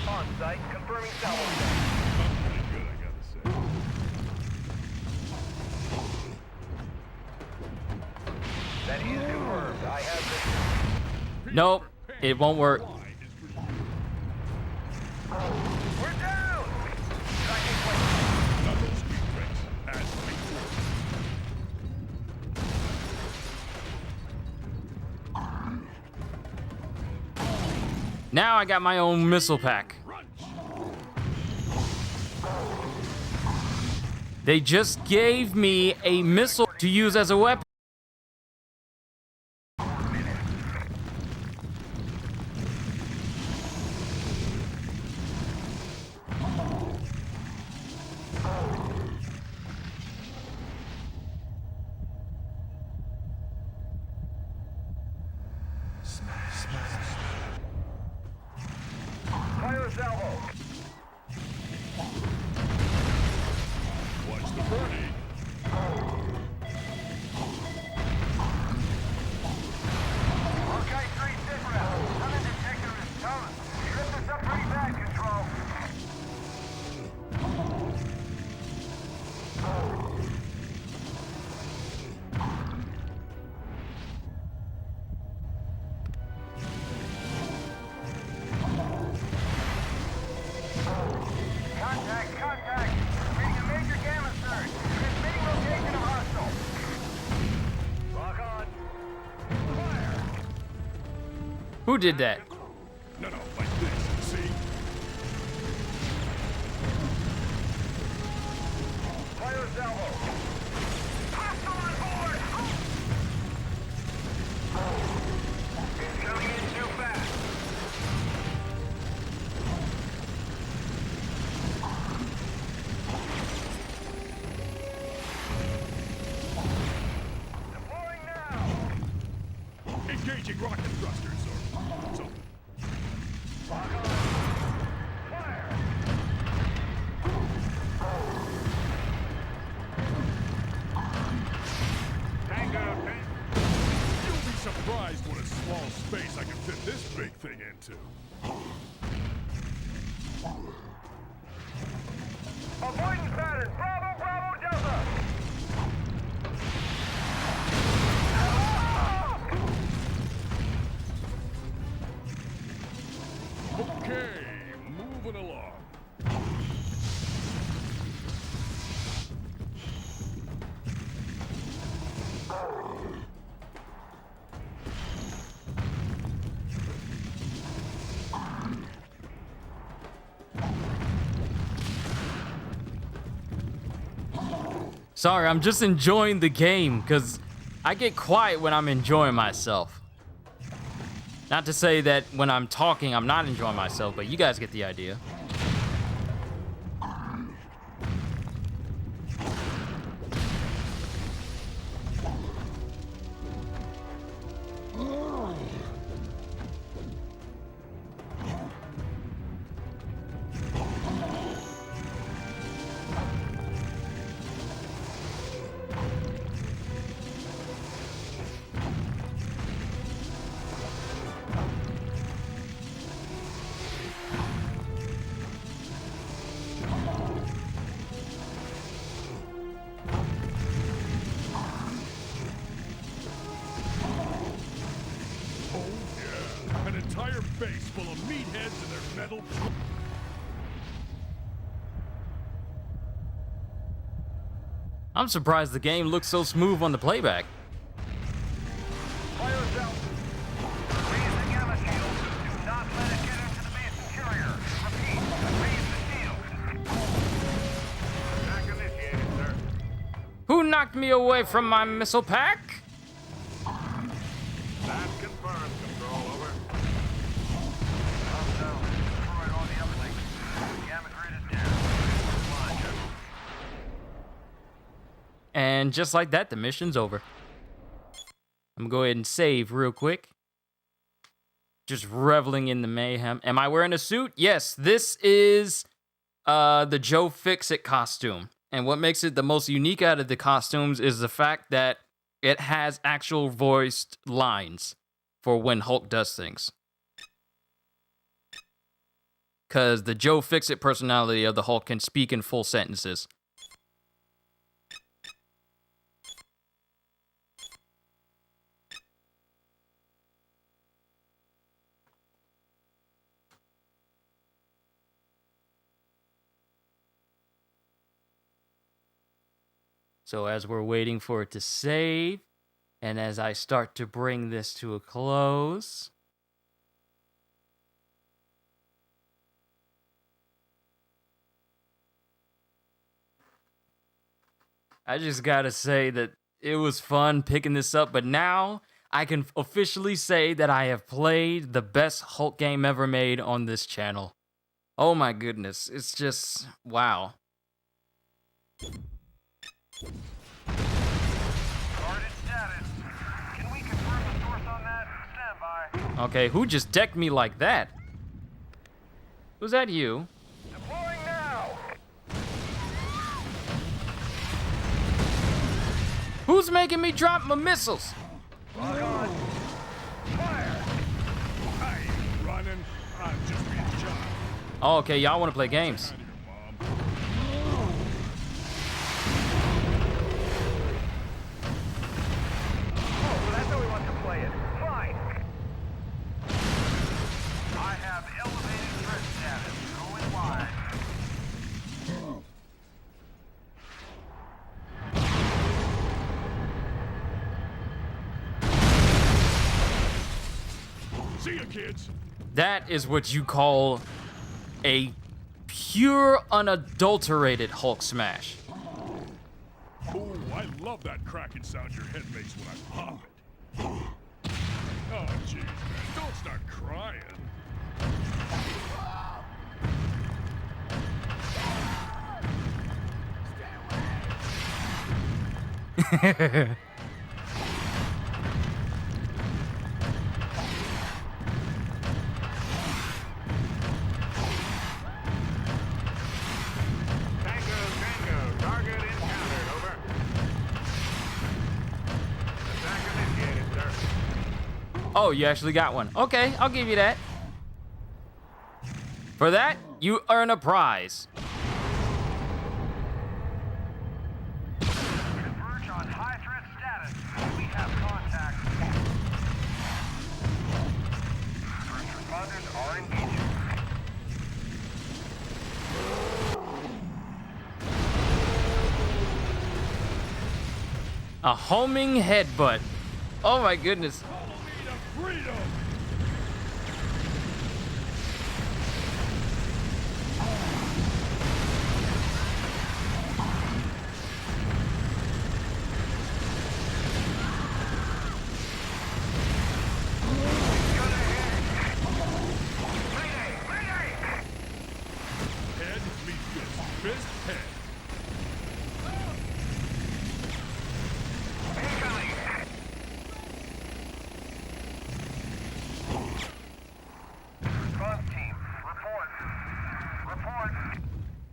On site, confirming salvo. That is confirmed. I have this. Nope, it won't work. We're down! Tracking flight. Now I got my own missile pack. They just gave me a missile to use as a weapon. Fire salvo. Watch the birdie. Hawkeye 3 sit rep. Summon detector is coming. Trip this up pretty bad, Control. Contact. Reading a major gamma surge. Transmitting location of hostile. Lock on. Fire. Who did that? No, like this. See? Fire salvo. Hostile on board. It's coming in too fast. Deploying now. Engaging rocket thrusters or something. Lock on. Fire. Tango. You'll be surprised what a small space I can fit this big thing into. Avoidance pattern. Bravo, Delta. Okay, moving along. Sorry, I'm just enjoying the game, because I get quiet when I'm enjoying myself. Not to say that when I'm talking, I'm not enjoying myself, but you guys get the idea. An entire base full of meatheads and their metal. I'm surprised the game looks so smooth on the playback. Fire us out. Raise the gamma shield. Do not let it get into the base interior. Repeat, raise the shield. Attack initiated, sir. Who knocked me away from my missile pack? That's confirmed. Control over. Oh no. Destroyed all the uplinks. Gamma grid is down. Come on, General. And just like that, the mission's over. I'm gonna go ahead and save real quick. Just reveling in the mayhem. Am I wearing a suit? Yes, this is the Joe Fix-It costume. And what makes it the most unique out of the costumes is the fact that it has actual voiced lines for when Hulk does things. Because the Joe Fix-It personality of the Hulk can speak in full sentences. So as we're waiting for it to save, and as I start to bring this to a close, I just gotta say that it was fun picking this up, but now I can officially say that I have played the best Hulk game ever made on this channel. Oh my goodness, it's just, wow. Guarded status. Can we confirm the source on that? Stand by. Okay, who just decked me like that? Was that you? Deploying now. Who's making me drop my missiles? Lock on. Fire. I ain't running. I'm just being shot. Oh, okay, y'all want to play games. Out of here, Mom. Oh, well, that's how we want to play it. Fine. I have elevated threat status. Going wide. See ya, kids. That is what you call a pure, unadulterated Hulk smash. Oh, I love that cracking sound your head makes when I pop it. Oh, jeez, man. Don't start crying. Tango. Target encountered. Over. Attack initiated, sir. Oh, you actually got one. Okay, I'll give you that. For that, you earn a prize. Converge on high threat status. We have contact. First responders are engaging. A homing headbutt. Oh my goodness. Follow me to freedom.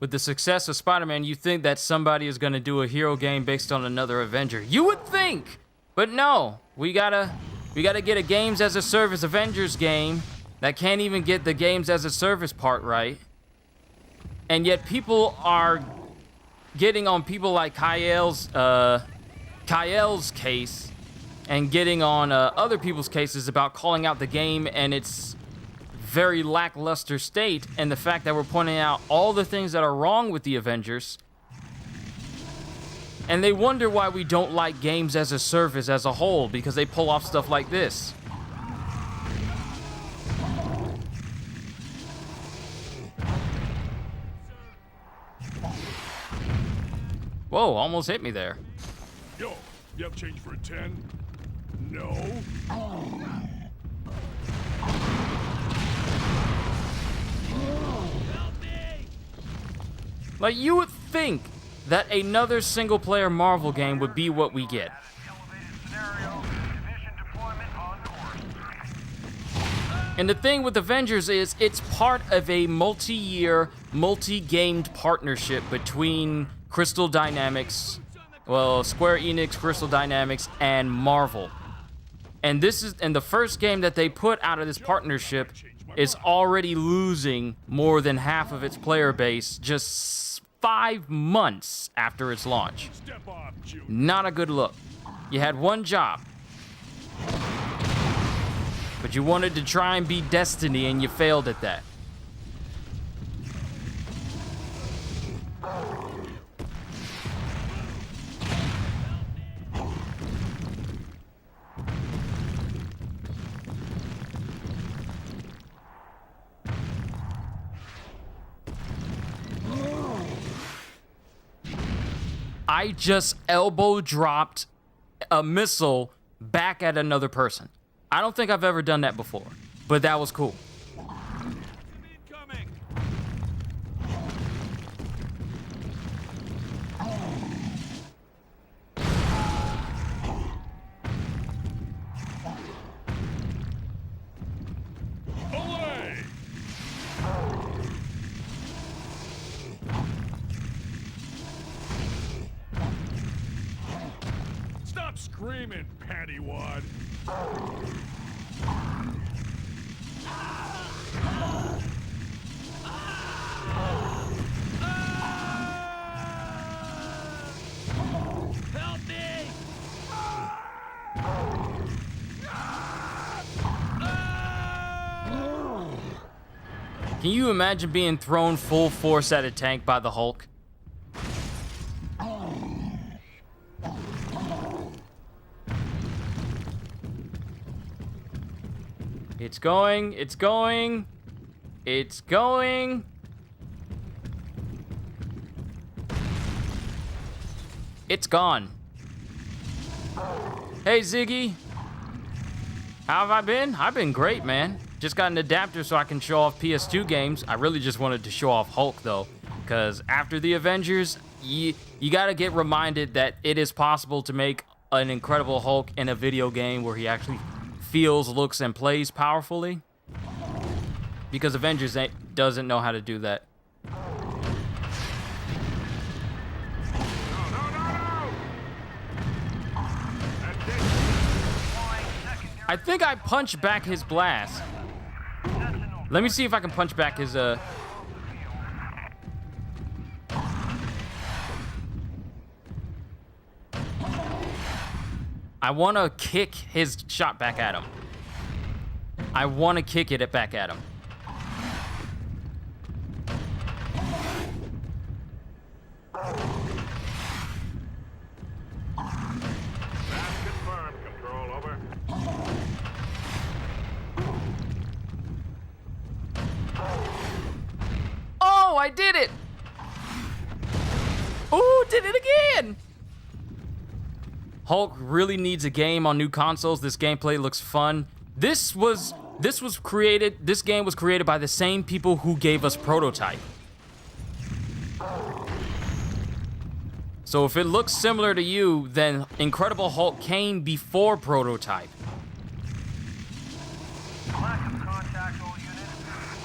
with the success of Spider-Man, you think that somebody is going to do a hero game based on another Avenger. You would think, but no. We gotta get a games as a service Avengers game that can't even get the games as a service part right. And yet people are getting on people like Kyle's case and getting on other people's cases about calling out the game and its very lackluster state, and the fact that we're pointing out all the things that are wrong with the Avengers. And they wonder why we don't like games as a service as a whole, because they pull off stuff like this. Whoa, almost hit me there. Yo, you have change for a 10? No? Like, you would think that another single-player Marvel game would be what we get. And the thing with Avengers is it's part of a multi-year, multi-gamed partnership between Crystal Dynamics, well, Square Enix, Crystal Dynamics, and Marvel. And the first game that they put out of this partnership is already losing more than half of its player base just 5 months after its launch. Not a good look. You had one job, but you wanted to try and be Destiny, and you failed at that. I just elbow dropped a missile back at another person. I don't think I've ever done that before, but that was cool. Stop screaming, pantywad. Help me! Can you imagine being thrown full force at a tank by the Hulk? It's going, it's going, it's going. It's gone. Hey, Ziggy. How have I been? I've been great, man. Just got an adapter so I can show off PS2 games. I really just wanted to show off Hulk, though, because after the Avengers, you gotta get reminded that it is possible to make an Incredible Hulk in a video game where he actually feels, looks, and plays powerfully. Because Avengers doesn't know how to do that. I think I punched back his blast. Let me see if I can punch back his, I want to kick his shot back at him. I want to kick it back at him. Confirmed, Control, over. Oh, I did it! Ooh, did it again! Hulk really needs a game on new consoles. This gameplay looks fun. This game was created by the same people who gave us Prototype. So if it looks similar to you, then Incredible Hulk came before Prototype. Lack of contact, all units.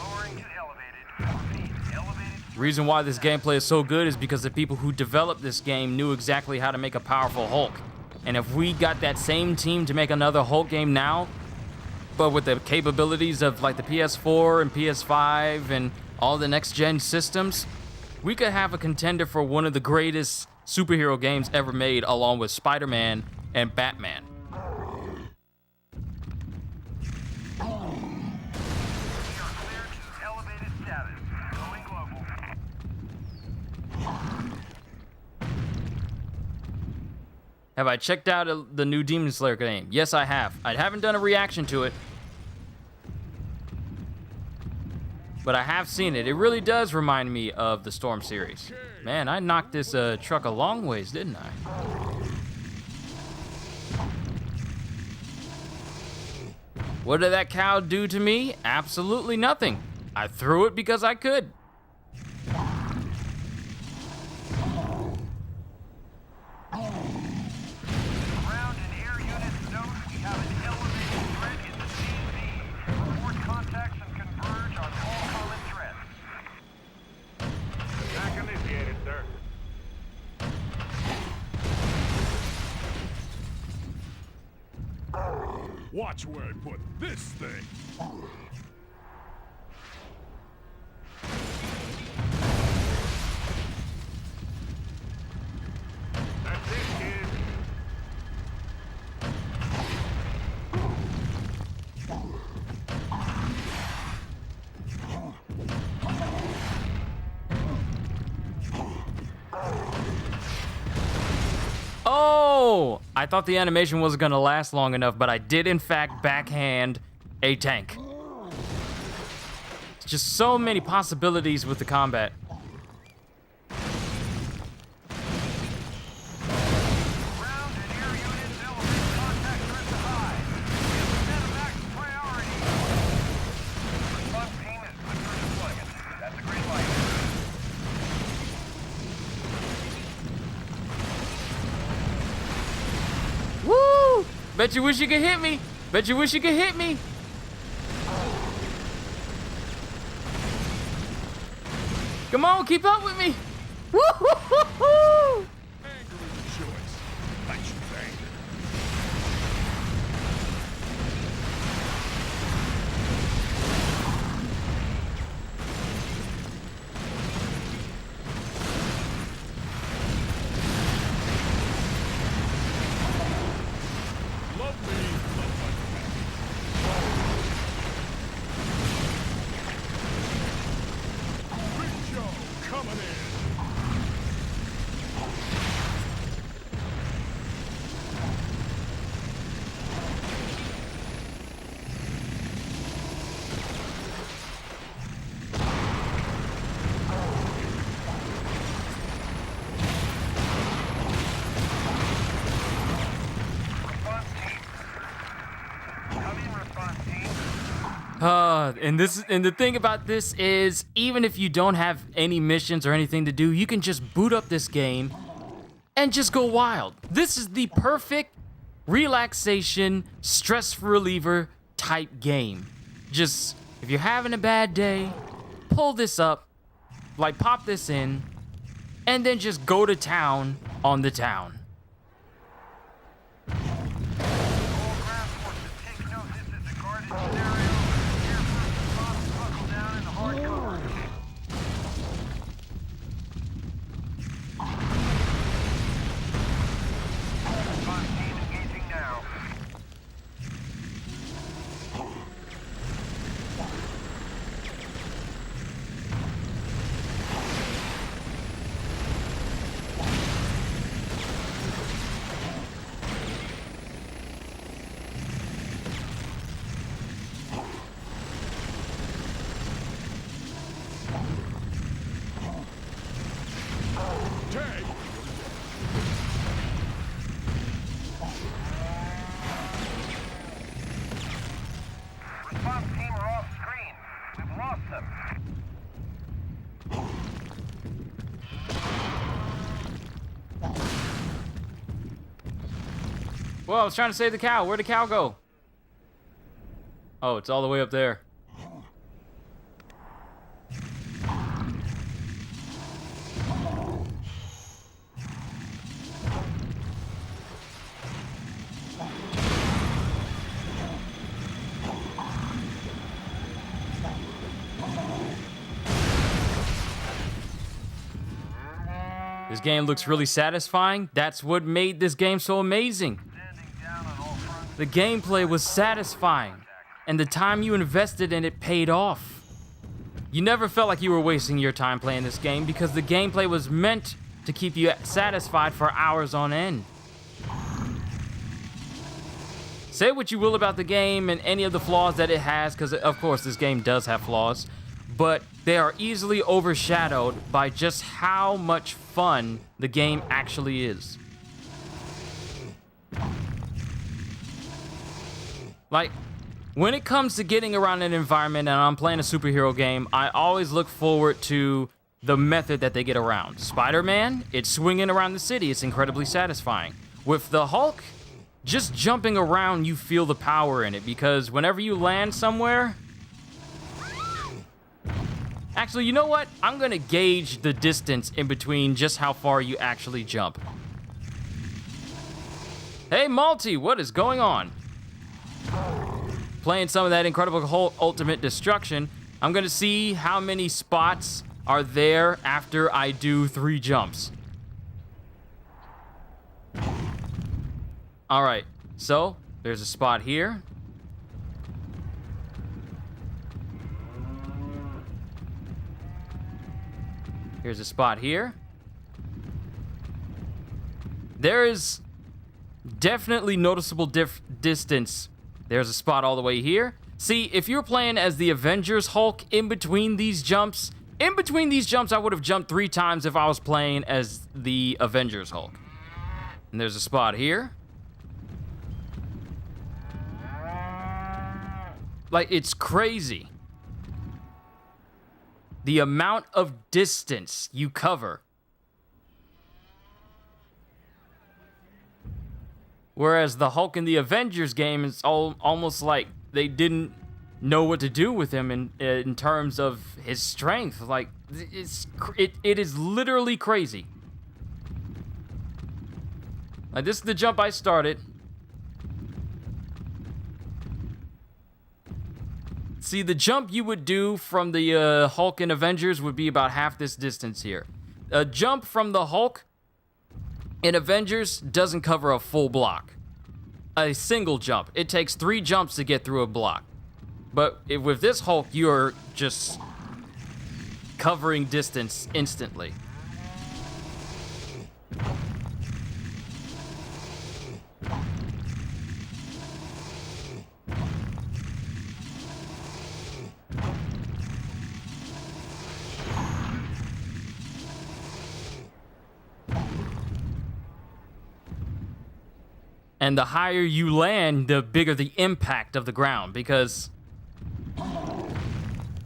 Lowering to elevated. Repeat, elevated Reason why this gameplay is so good is because the people who developed this game knew exactly how to make a powerful Hulk. And if we got that same team to make another Hulk game now, but with the capabilities of like the PS4 and PS5 and all the next gen systems, we could have a contender for one of the greatest superhero games ever made, along with Spider-Man and Batman. We are cleared to elevated status. Going global. Have I checked out the new Demon Slayer game? Yes, I have. I haven't done a reaction to it, but I have seen it. It really does remind me of the Storm series. Man, I knocked this truck a long ways, didn't I? What did that cow do to me? Absolutely nothing. I threw it because I could. Ground and air units note we have an elevated threat in the CZ. Report contacts and converge on all common threats. Attack initiated, sir. Watch where I put this thing. That's it, kid. Oh! I thought the animation wasn't gonna last long enough, but I did in fact backhand a tank. Just so many possibilities with the combat. Ground and air units elevate contact threat to high. We have medevac priority. Response team is good for deployment. That's a green light. Woo! Bet you wish you could hit me. Bet you wish you could hit me. Come on, keep up with me. Woo-hoo-hoo-hoo! Anger is a choice. I choose anger. Love me, love my Big Joe coming in. Response team. Come in, response team. And the thing about this is, even if you don't have any missions or anything to do, you can just boot up this game and just go wild. This is the perfect relaxation, stress reliever type game. Just, if you're having a bad day, pull this up, like pop this in, and then just go to town on the town. All ground forces, take note. This is a guarded scenario. Air first response, buckle down in the hard cover. Response team engaging now. Tag. Response team are off screen. We've lost them. Well, I was trying to save the cow. Where'd the cow go? Oh, it's all the way up there. This game looks really satisfying. That's what made this game so amazing. The gameplay was satisfying, and the time you invested in it paid off. You never felt like you were wasting your time playing this game because the gameplay was meant to keep you satisfied for hours on end. Say what you will about the game and any of the flaws that it has, because of course this game does have flaws, but they are easily overshadowed by just how much fun the game actually is. Like, when it comes to getting around an environment and I'm playing a superhero game, I always look forward to the method that they get around. Spider-Man, it's swinging around the city. It's incredibly satisfying. With the Hulk, just jumping around, you feel the power in it because whenever you land somewhere... Actually, you know what? I'm gonna gauge the distance in between just how far you actually jump. Hey, Malty, what is going on? Playing some of that Incredible Hulk Ultimate Destruction, I'm gonna see how many spots are there after I do 3 jumps. All right, so there's a spot here. Here's a spot here. There is definitely noticeable distance. There's a spot all the way here. See, if you're playing as the Avengers Hulk in between these jumps, I would have jumped 3 times if I was playing as the Avengers Hulk. And there's a spot here. Like, it's crazy. The amount of distance you cover. Whereas the Hulk in the Avengers game is almost like they didn't know what to do with him in terms of his strength. Like, it is literally crazy. Like, this is the jump I started. See, the jump you would do from the Hulk in Avengers would be about half this distance here. A jump from the Hulk in Avengers doesn't cover a full block. A single jump. It takes 3 jumps to get through a block. But with this Hulk, you're just covering distance instantly. And the higher you land, the bigger the impact of the ground, because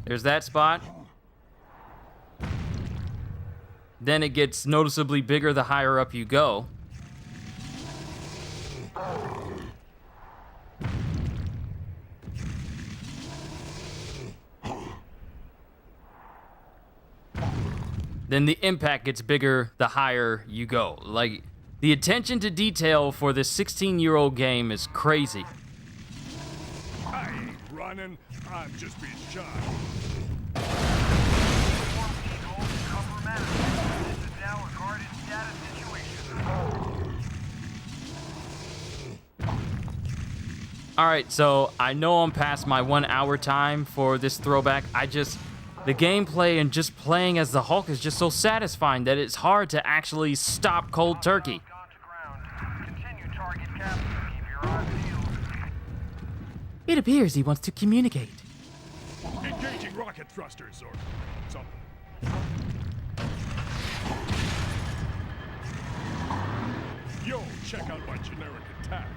there's that spot. Then it gets noticeably bigger the higher up you go. Then the impact gets bigger the higher you go. Like, the attention to detail for this 16-year-old game is crazy. I ain't running. I'm just being shot. All right, so I know I'm past my 1 hour time for this throwback. The gameplay and just playing as the Hulk is just so satisfying that it's hard to actually stop cold turkey. It appears he wants to communicate. Engaging rocket thrusters or something. Yo, check out my generic attack.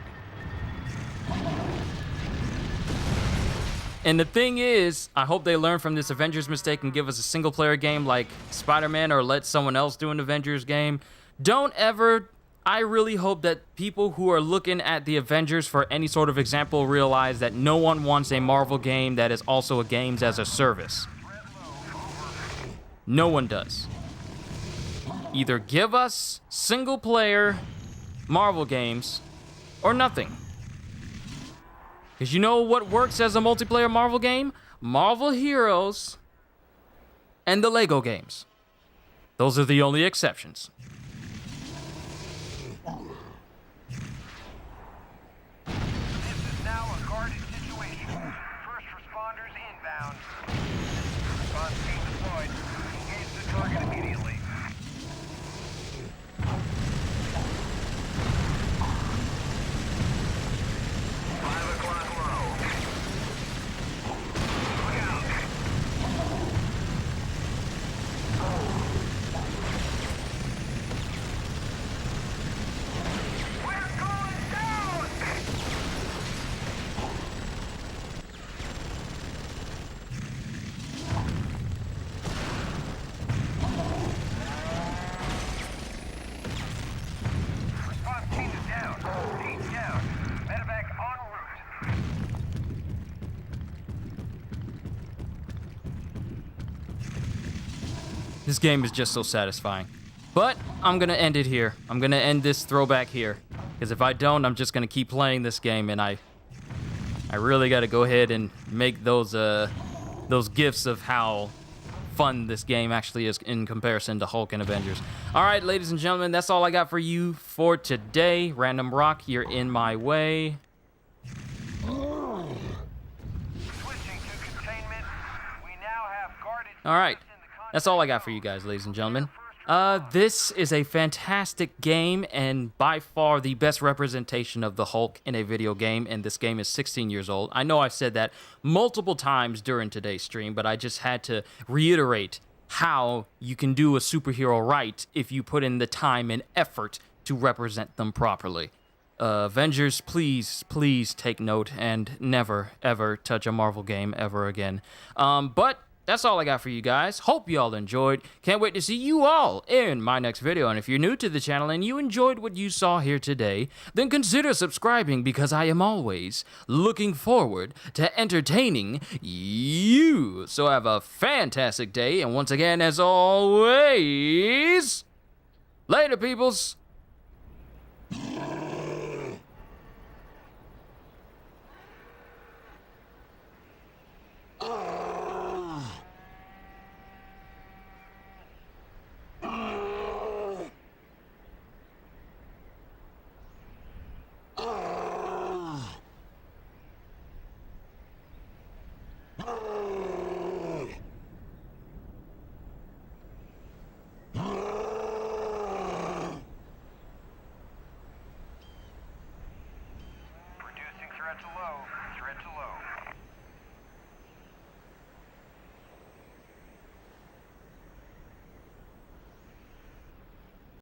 And the thing is, I hope they learn from this Avengers mistake and give us a single-player game like Spider-Man, or let someone else do an Avengers game. I really hope that people who are looking at the Avengers for any sort of example realize that no one wants a Marvel game that is also a games as a service. No one does. Either give us single-player Marvel games or nothing. Because you know what works as a multiplayer Marvel game? Marvel Heroes and the Lego games. Those are the only exceptions. This is now a guarded situation. First responders inbound. Response team deployed. Engage the target immediately. 5 o'clock low. Look out. We're going down! Response team is down. Team down. Medevac en route. This game is just so satisfying. But I'm gonna end it here. I'm gonna end this throwback here. Because if I don't, I'm just gonna keep playing this game, and I really gotta go ahead and make those gifs of how fun this game actually is in comparison to Hulk and Avengers. Alright, ladies and gentlemen, that's all I got for you for today. Random rock, you're in my way. Switching to containment. We now have guarded. Alright, in the con- that's all I got for you guys, ladies and gentlemen. This is a fantastic game and by far the best representation of the Hulk in a video game, and this game is 16 years old. I know I've said that multiple times during today's stream, but I just had to reiterate how you can do a superhero right if you put in the time and effort to represent them properly. Avengers, please take note and never, ever touch a Marvel game ever again. But that's all I got for you guys. Hope you all enjoyed. Can't wait to see you all in my next video. And if you're new to the channel and you enjoyed what you saw here today, then consider subscribing because I am always looking forward to entertaining you. So have a fantastic day. And once again, as always, later, peoples. Reducing threat to low. Threat to low.